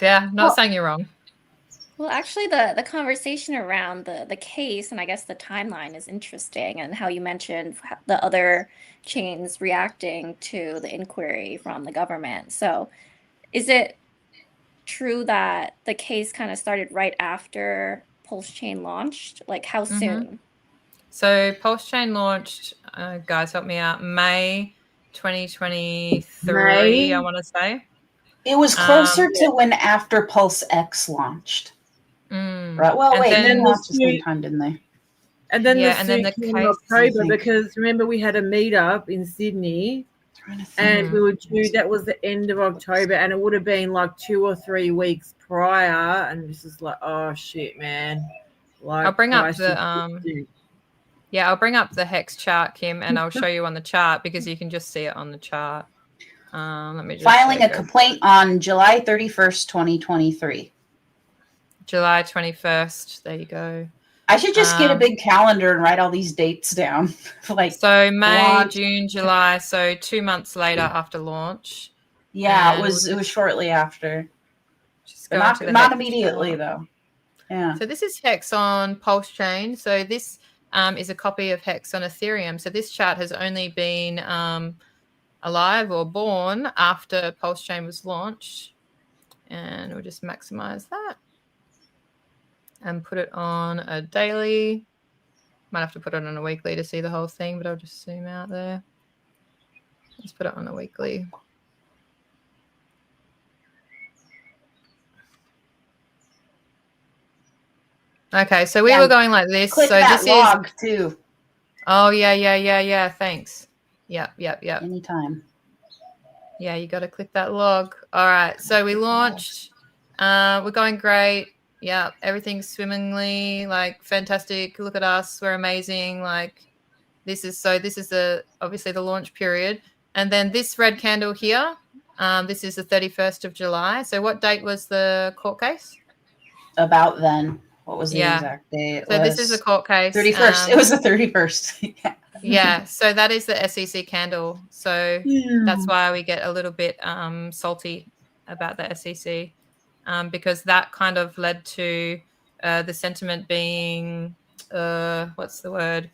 Yeah, not saying you're wrong. Well, actually, the conversation around the case and I guess the timeline is interesting, and how you mentioned the other chains reacting to the inquiry from the government. So is it true that the case kind of started right after PulseChain launched? Like how soon? So PulseChain launched, guys, help me out, May 2023, I want to say. It was closer to when after Pulse X launched. Right. Well, and wait, then they launched the same time, didn't they? And then Yeah, the and then suit the came in case, October, because remember we had a meetup in Sydney, and we were due. That was the end of October, and it would have been like 2 or 3 weeks prior. And this is like, oh shit, man! Like, I'll bring up Christ, the I'll bring up the hex chart, Kim, and I'll show you on the chart because you can just see it on the chart. Let me just Filing a complaint on July 31st, 2023. July 21st. There you go. I should just get a big calendar and write all these dates down. So May, launch. June, July. So 2 months later after launch. Yeah, And it was shortly after. Just But go not immediately though. Yeah. So this is Hex on PulseChain. So this is a copy of Hex on Ethereum. So this chart has only been alive or born after PulseChain was launched. And we'll just maximize that and put it on a daily. Might have to put it on a weekly to see the whole thing, but I'll just zoom out there. Let's put it on a weekly. Okay, so we were going like this. Click so that this log is too. Oh yeah. Thanks. Yep. Anytime. Yeah, you got to click that log. All right. So we launched. We're going great. Yeah, everything's swimmingly, like fantastic. Look at us. We're amazing. Like this is obviously the launch period. And then this red candle here, this is the 31st of July. So what date was the court case? About then. What was the exact date? So this is a court case. 31st. It was the 31st. Yeah. So that is the SEC candle. So that's why we get a little bit salty about the SEC, because that kind of led to the sentiment being, what's the word?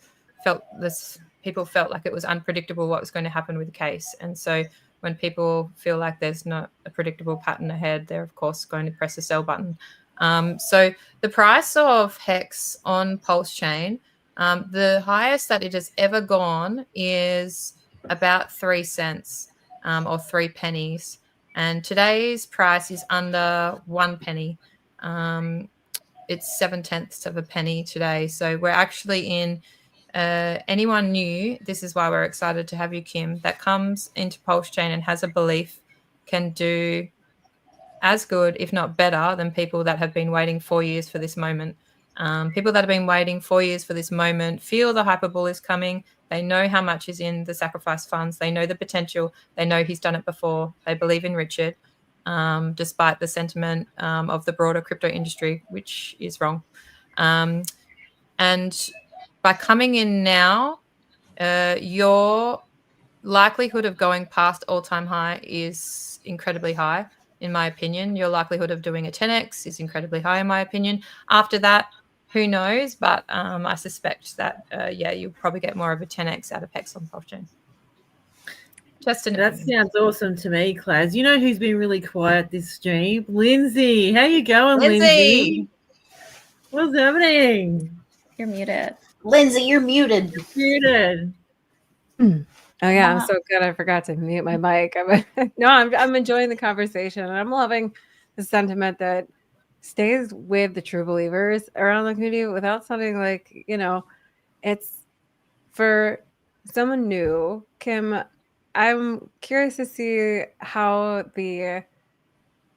People felt like it was unpredictable what was going to happen with the case. And so when people feel like there's not a predictable pattern ahead, they're of course going to press the sell button. So the price of Hex on PulseChain, the highest that it has ever gone is about 3 cents or 3 pennies. And today's price is under 1 penny. It's 7/10 of a penny today. So we're actually in anyone new. This is why we're excited to have you, Kim, that comes into PulseChain and has a belief can do as good, if not better, than people that have been waiting 4 years for this moment. People that have been waiting 4 years for this moment feel the hyperbull is coming. They know how much is in the sacrifice funds. They know the potential. They know he's done it before. They believe in Richard, despite the sentiment of the broader crypto industry, which is wrong. And by coming in now, your likelihood of going past all-time high is incredibly high. In my opinion, your likelihood of doing a 10x is incredibly high, in my opinion. After that, who knows? But I suspect that, you'll probably get more of a 10x out of Hex on PulseChain. That sounds awesome to me, Claz. You know who's been really quiet this stream? Lindsay. How you going, Lindsay? What's happening? You're muted. Lindsay, you're muted. You're muted. Oh yeah, I'm so good. I forgot to mute my mic. I'm enjoying the conversation, and I'm loving the sentiment that stays with the true believers around the community without sounding like, it's for someone new. Kim, I'm curious to see how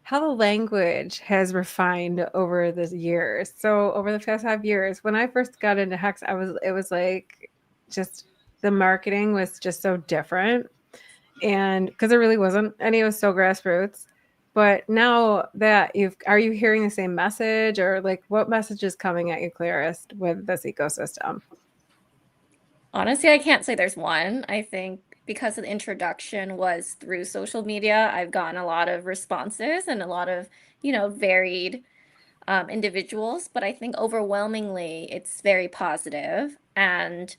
how the language has refined over the years. So over the past 5 years, when I first got into Hex, it was like just the marketing was just so different. And because there really wasn't any, it was so grassroots. But now that are you hearing the same message, or like what message is coming at you clearest with this ecosystem? Honestly, I can't say there's one. I think because the introduction was through social media, I've gotten a lot of responses and a lot of, varied individuals. But I think overwhelmingly it's very positive and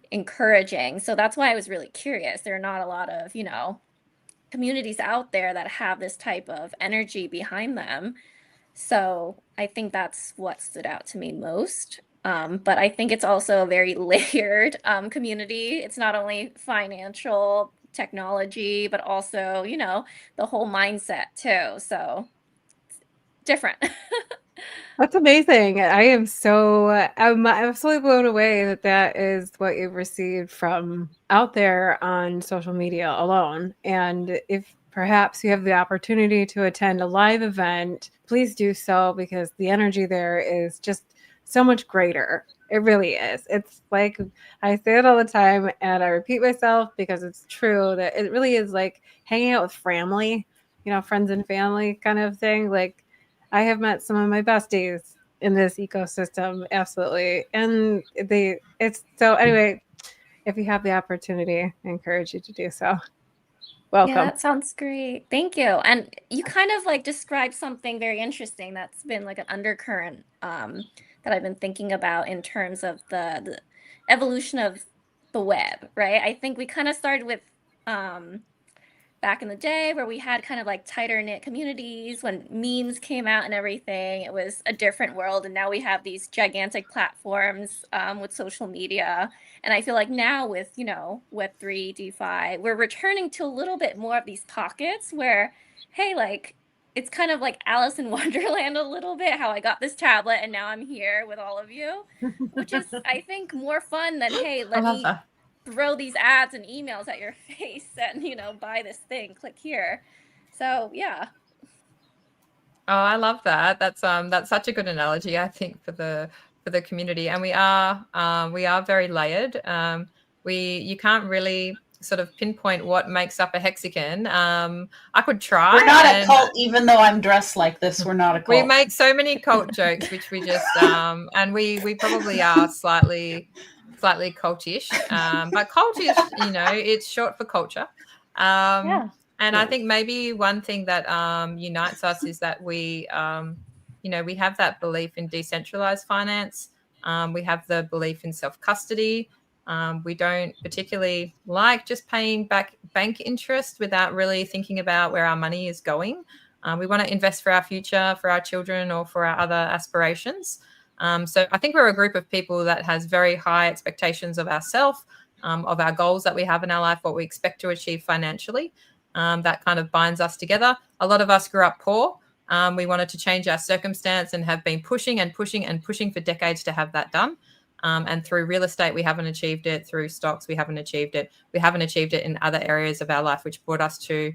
encouraging. So that's why I was really curious. There are not a lot of, communities out there that have this type of energy behind them. So I think that's what stood out to me most. But I think it's also a very layered community. It's not only financial technology, but also, the whole mindset too. So it's different. That's amazing. I'm absolutely blown away that is what you've received from out there on social media alone. And if perhaps you have the opportunity to attend a live event, please do so, because the energy there is just so much greater. It really is. It's like, I say it all the time and I repeat myself because it's true, that it really is like hanging out with family, friends and family kind of thing. Like, I have met some of my besties in this ecosystem, absolutely. And it's so anyway, if you have the opportunity, I encourage you to do so. Yeah, Welcome. that sounds great. Thank you. And you kind of like described something very interesting that's been like an undercurrent that I've been thinking about in terms of the evolution of the web, right? I think we kind of started with back in the day where we had kind of like tighter knit communities when memes came out and everything. It was a different world. And now we have these gigantic platforms with social media. And I feel like now with, Web3, DeFi, we're returning to a little bit more of these pockets where, hey, like, it's kind of like Alice in Wonderland a little bit, how I got this tablet and now I'm here with all of you, which is, I think, more fun than, hey, I let love me that. throw these ads and emails at your face and buy this thing, click here. So yeah. Oh, I love that. That's such a good analogy, I think, for the community. And we are very layered. You can't really sort of pinpoint what makes up a hexagon. I could try. We're not a cult, even though I'm dressed like this. We're not a cult. We make so many cult jokes, which we just and we probably are slightly cultish. But cultish, it's short for culture. Yeah. And I think maybe one thing that unites us is that we have that belief in decentralized finance. We have the belief in self-custody. We don't particularly like just paying back bank interest without really thinking about where our money is going. We want to invest for our future, for our children, or for our other aspirations. So I think we're a group of people that has very high expectations of ourselves, of our goals that we have in our life, what we expect to achieve financially. That kind of binds us together. A lot of us grew up poor. We wanted to change our circumstance and have been pushing and pushing and pushing for decades to have that done. And through real estate, we haven't achieved it. Through stocks, we haven't achieved it. We haven't achieved it in other areas of our life, which brought us to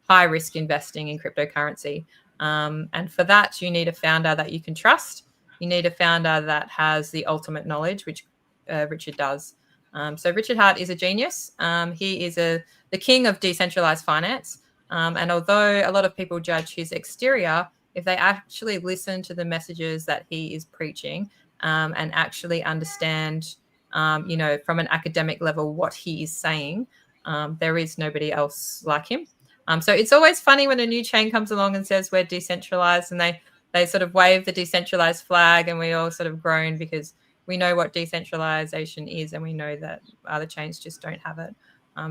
high risk investing in cryptocurrency. And for that, you need a founder that you can trust. You need a founder that has the ultimate knowledge, which Richard does. So Richard Hart is a genius. He is the king of decentralized finance. And although a lot of people judge his exterior, if they actually listen to the messages that he is preaching and actually understand, from an academic level what he is saying, there is nobody else like him. So it's always funny when a new chain comes along and says we're decentralized, and they sort of wave the decentralized flag, and we all sort of groan because we know what decentralization is, and we know that other chains just don't have it.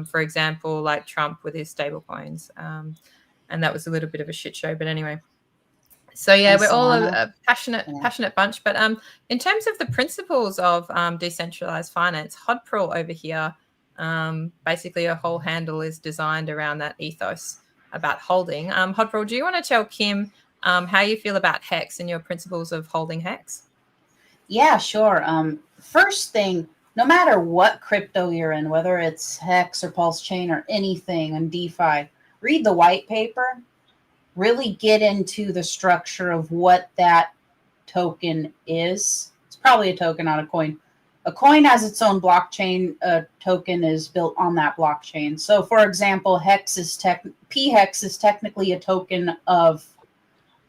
For example, like Trump with his stable coins. And that was a little bit of a shit show. But anyway. So yeah, we're all a passionate bunch. But in terms of the principles of decentralized finance, Hodprol over here, basically a whole handle is designed around that ethos about holding. Hodprol, do you want to tell Kim how you feel about Hex and your principles of holding Hex? Yeah, sure. First thing, no matter what crypto you're in, whether it's Hex or PulseChain or anything on DeFi, read the white paper. really get into the structure of what that token is. It's probably a token, not a coin. A coin has its own blockchain. A token is built on that blockchain. So, for example, p-hex is technically a token of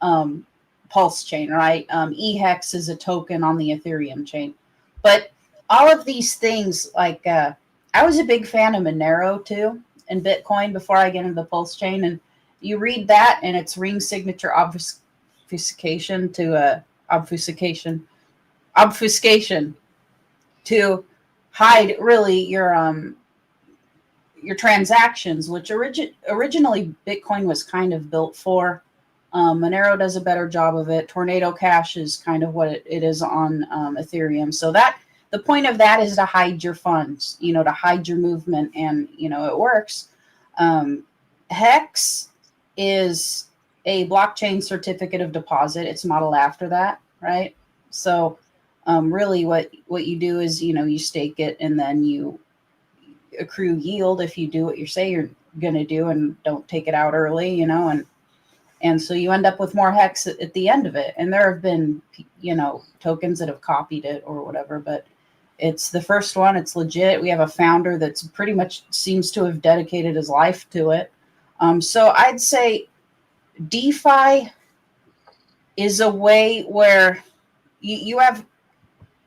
PulseChain, right? e-hex is a token on the Ethereum chain. But all of these things, like I was a big fan of Monero too, and Bitcoin before I get into the PulseChain. And you read that, and it's ring signature obfuscation to obfuscation to hide really your transactions, which originally Bitcoin was kind of built for. Monero does a better job of it. Tornado Cash is kind of what it is on Ethereum. So that the point of that is to hide your funds, to hide your movement, and it works. Hex is a blockchain certificate of deposit. It's modeled after that, right? So really what you do is, you stake it, and then you accrue yield if you do what you say you're going to do and don't take it out early, and so you end up with more hex at the end of it. And there have been, tokens that have copied it or whatever, but it's the first one. It's legit. We have a founder that's pretty much seems to have dedicated his life to it. So I'd say DeFi is a way where you have,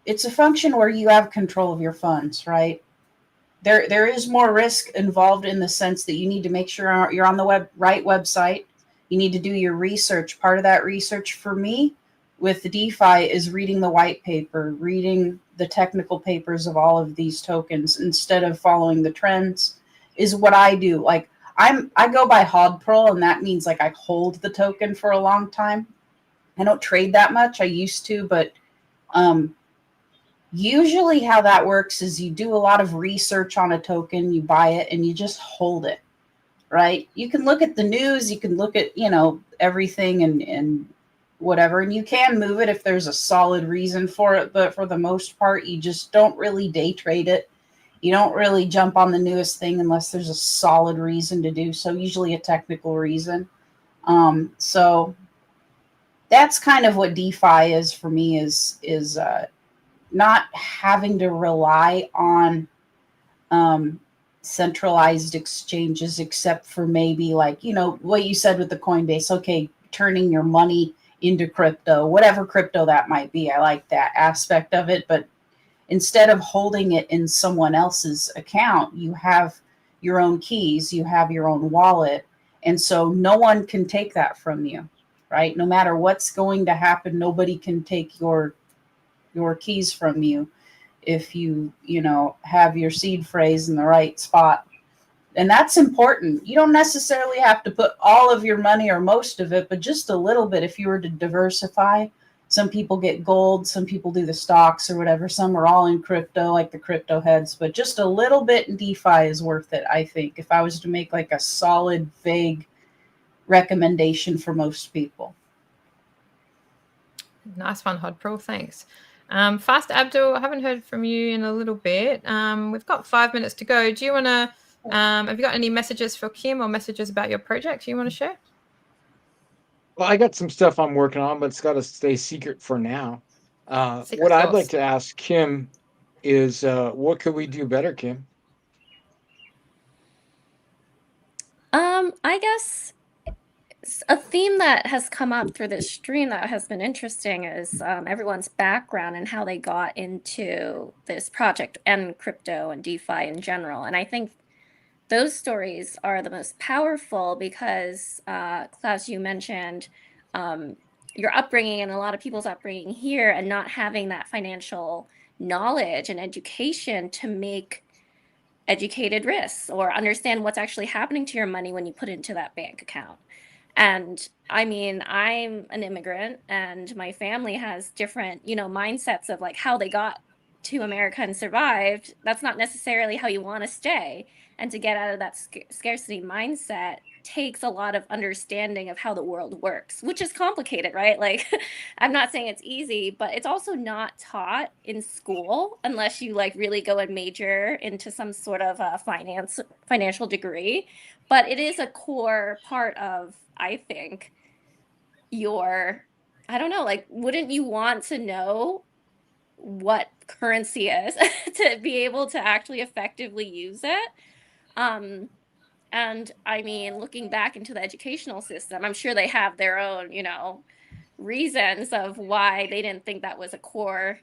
it's a function where you have control of your funds, right? There is more risk involved in the sense that you need to make sure you're on the right website. You need to do your research. Part of that research for me with the DeFi is reading the white paper, reading the technical papers of all of these tokens instead of following the trends is what I do. Like I go by HODL, and that means like I hold the token for a long time. I don't trade that much. I used to, but usually how that works is you do a lot of research on a token, you buy it, and you just hold it, right? You can look at the news, you can look at, everything and whatever, and you can move it if there's a solid reason for it. But for the most part, you just don't really day trade it. You don't really jump on the newest thing unless there's a solid reason to do so, usually a technical reason. So that's kind of what DeFi is for me, is not having to rely on centralized exchanges, except for maybe like, what you said with the Coinbase, okay, turning your money into crypto, whatever crypto that might be. I like that aspect of it. But instead of holding it in someone else's account, you have your own keys, you have your own wallet. And so no one can take that from you, right? No matter what's going to happen, nobody can take your keys from you if you have your seed phrase in the right spot. And that's important. You don't necessarily have to put all of your money or most of it, but just a little bit. If you were to diversify, some people get gold, some people do the stocks or whatever, some are all in crypto, like the crypto heads, but just a little bit in DeFi is worth it, I think, if I was to make like a solid, vague recommendation for most people. Nice one, HODL, thanks. Fast Abdul, I haven't heard from you in a little bit. We've got 5 minutes to go. Do you want to, have you got any messages for Kim or messages about your project you want to share? Well, I got some stuff I'm working on, but it's got to stay secret for now. What I'd like to ask Kim is, what could we do better, Kim? I guess a theme that has come up through this stream that has been interesting is everyone's background and how they got into this project and crypto and DeFi in general. And I think those stories are the most powerful because, Klaus, you mentioned your upbringing and a lot of people's upbringing here and not having that financial knowledge and education to make educated risks or understand what's actually happening to your money when you put it into that bank account. And I mean, I'm an immigrant and my family has different, mindsets of like how they got to America and survived. That's not necessarily how you want to stay. And to get out of that scarcity mindset takes a lot of understanding of how the world works, which is complicated, right? Like, I'm not saying it's easy, but it's also not taught in school unless you like really go and major into some sort of financial degree. But it is a core part of, I think, I don't know, like, wouldn't you want to know what currency is to be able to actually effectively use it? And I mean, looking back into the educational system, I'm sure they have their own, reasons of why they didn't think that was a core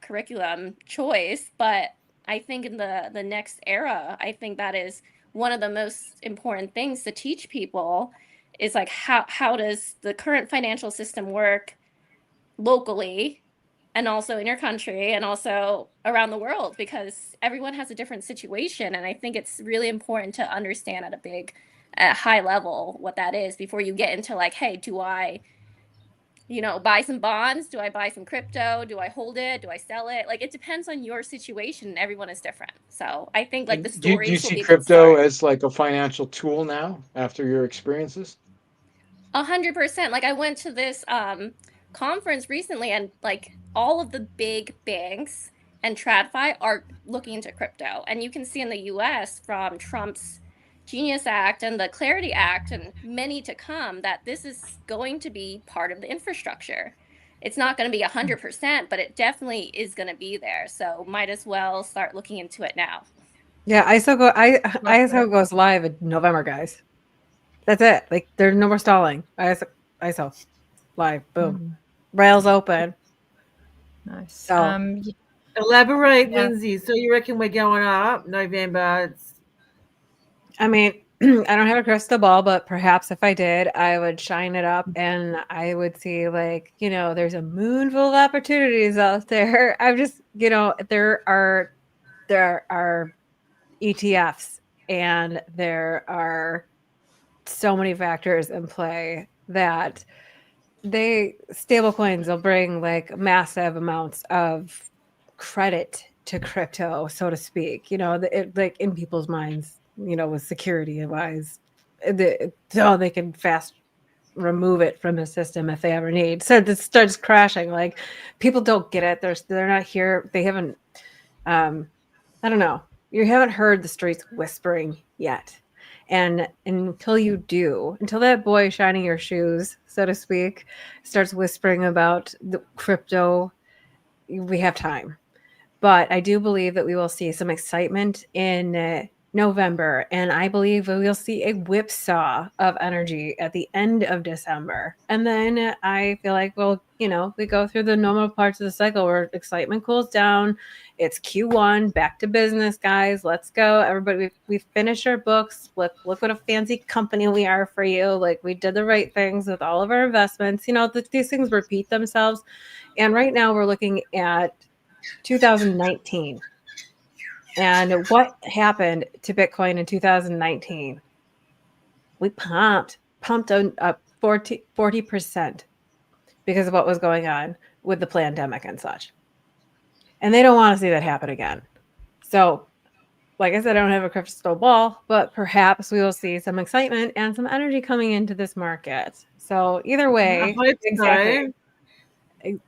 curriculum choice. But I think in the next era, I think that is one of the most important things to teach people is like how does the current financial system work locally and also in your country and also around the world, because everyone has a different situation. And I think it's really important to understand at a high level what that is before you get into like, hey, do I, buy some bonds? Do I buy some crypto? Do I hold it? Do I sell it? Like, it depends on your situation. Everyone is different. So I think like the Do you stories will see be a good crypto start. as like a financial tool now after your experiences? 100%. Like I went to this conference recently, and like all of the big banks and TradFi are looking into crypto. And you can see in the US from Trump's Genius Act and the Clarity Act and many to come that this is going to be part of the infrastructure. It's not going to be 100%, but it definitely is going to be there. So might as well start looking into it now. Yeah, ISO goes live in November, guys. That's it. Like, there's no more stalling. ISO live. Boom. Rails open. Nice. So, Elaborate, Lindsay. So you reckon we're going up November? I mean, I don't have a crystal ball, but perhaps if I did, I would shine it up and I would see like, there's a moon full of opportunities out there. I'm just, there are ETFs and there are so many factors in play that stable coins will bring like massive amounts of credit to crypto, so to speak, like in people's minds, with security wise, so they can fast remove it from the system if they ever need. So this starts crashing. Like, people don't get it. They're not here. They haven't, I don't know. You haven't heard the streets whispering yet. And until you do, until that boy shining your shoes, so to speak, starts whispering about the crypto, we have time. But I do believe that we will see some excitement in November, and I believe we will see a whipsaw of energy at the end of December. And then I feel like, we go through the normal parts of the cycle where excitement cools down. It's Q1, back to business, guys. Let's go. Everybody, we've finished our books. Look what a fancy company we are for you. Like, we did the right things with all of our investments. These things repeat themselves. And right now we're looking at 2019. And what happened to Bitcoin in 2019? We pumped up 40% because of what was going on with the pandemic and such. And they don't want to see that happen again. So, like I said, I don't have a crystal ball, but perhaps we will see some excitement and some energy coming into this market. So either way, exactly.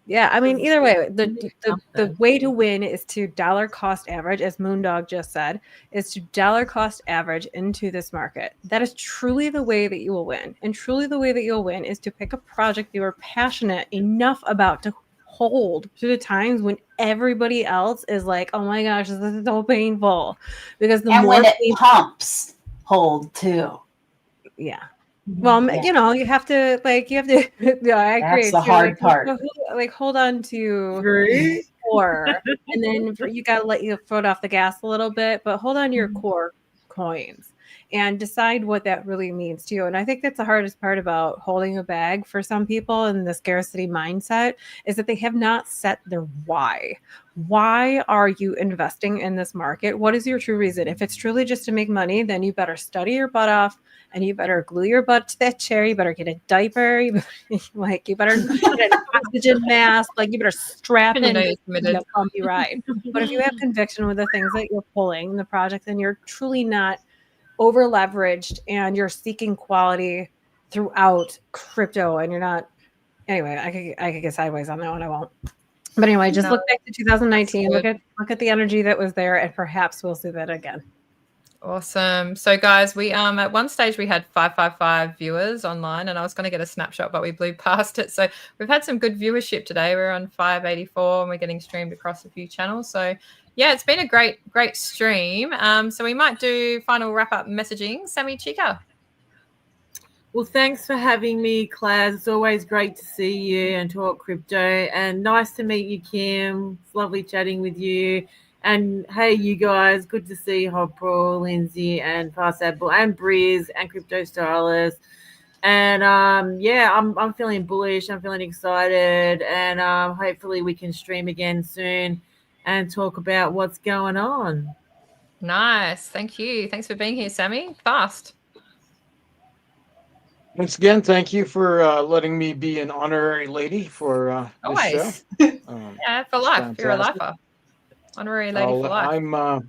Yeah, I mean, either way, the way to win is to dollar cost average, as Moondog just said, is to dollar cost average into this market. That is truly the way that you will win. And truly the way that you'll win is to pick a project you are passionate enough about to hold through the times when everybody else is like, oh my gosh, this is so painful. Because the more when it pumps, hold too. Yeah. Well, you have to yeah, I agree. That's the hard part. Like, hold on to core, and then you got to let your foot off the gas a little bit, but hold on to your core coins and decide what that really means to you. And I think that's the hardest part about holding a bag for some people in the scarcity mindset is that they have not set their why. Why are you investing in this market? What is your true reason? If it's truly just to make money, then you better study your butt off and you better glue your butt to that chair. You better get a diaper. You better get an oxygen mask. Like, you better strap in a bumpy ride. But if you have conviction with the things that you're pulling, the project, then you're truly not over leveraged and you're seeking quality throughout crypto and you're not, anyway, I could get sideways on that one. I won't. But anyway, just look back to 2019, look at the energy that was there, and perhaps we'll see that again. Awesome. So guys, we at one stage we had 555 viewers online, and I was going to get a snapshot, but we blew past it. So we've had some good viewership today. We're on 584 and we're getting streamed across a few channels. So yeah, it's been a great stream. So we might do final wrap up messaging. Sammy Chica. Well, thanks for having me, Claz. It's always great to see you and talk crypto. And nice to meet you, Kim. It's lovely chatting with you. And hey, you guys, good to see Hopro, Lindsay, and Farsad, and Briz, and Crypto Stylist. And yeah, I'm feeling bullish. I'm feeling excited. And hopefully we can stream again soon and talk about what's going on. Nice. Thank you. Thanks for being here, Sammy. Fast. Once again, thank you for letting me be an honorary lady for this show. Yeah, for life. Fantastic. You're a lifer. Honorary lady for life.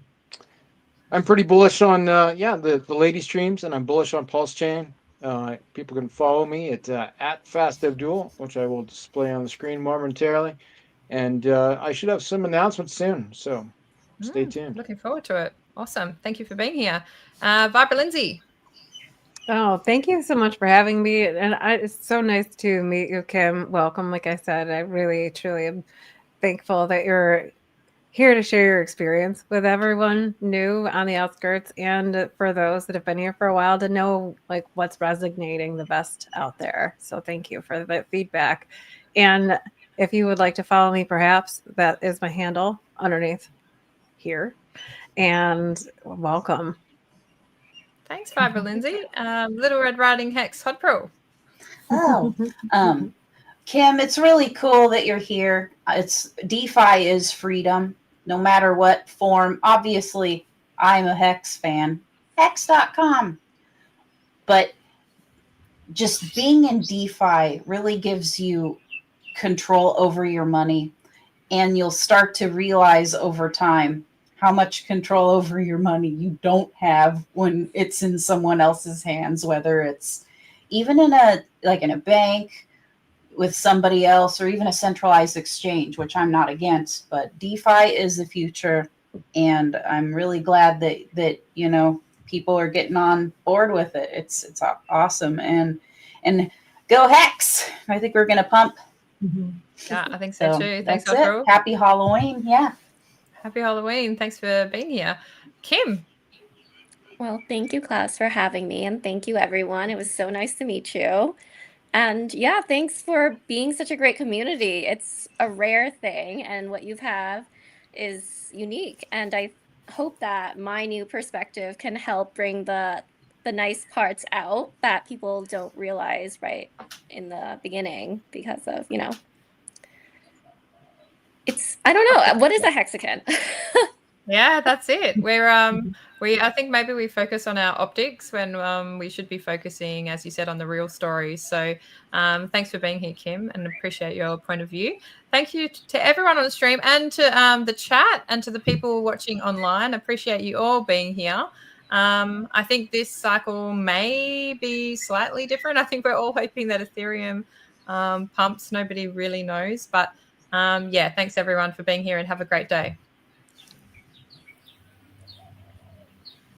I'm pretty bullish on the lady streams, and I'm bullish on PulseChain. People can follow me at @FastAbdul, which I will display on the screen momentarily, and I should have some announcements soon. So stay tuned. Looking forward to it. Awesome. Thank you for being here, Viper Lindsay. Oh, thank you so much for having me. And it's so nice to meet you, Kim. Welcome. Like I said, I really, truly am thankful that you're here to share your experience with everyone new on the outskirts and for those that have been here for a while to know like what's resonating the best out there. So thank you for that feedback. And if you would like to follow me, perhaps that is my handle underneath here. And welcome. Thanks, Viper Lindsay. Little Red Riding Hex, Hot Pro. Oh, Kim, it's really cool that you're here. It's DeFi is freedom, no matter what form. Obviously, I'm a Hex fan. Hex.com. But just being in DeFi really gives you control over your money. And you'll start to realize over time how much control over your money you don't have when it's in someone else's hands, whether it's even in a bank with somebody else or even a centralized exchange, which I'm not against, but DeFi is the future. And I'm really glad that you know, people are getting on board with it. It's awesome. And go Hex. I think we're going to pump. Mm-hmm. Yeah, I think so too. Thanks, that's it. Happy Halloween. Yeah. Happy Halloween. Thanks for being here. Kim. Well, thank you, Class, for having me. And thank you, everyone. It was so nice to meet you. And yeah, thanks for being such a great community. It's a rare thing. And what you have is unique. And I hope that my new perspective can help bring the nice parts out that people don't realize right in the beginning because of, you know, I don't know. What is a hexagon? Yeah, that's it. I think maybe we focus on our optics when we should be focusing, as you said, on the real stories. So thanks for being here, Kim, and appreciate your point of view. Thank you to everyone on the stream and to the chat and to the people watching online. Appreciate you all being here. I think this cycle may be slightly different. I think we're all hoping that Ethereum pumps. Nobody really knows, but yeah, thanks everyone for being here and have a great day.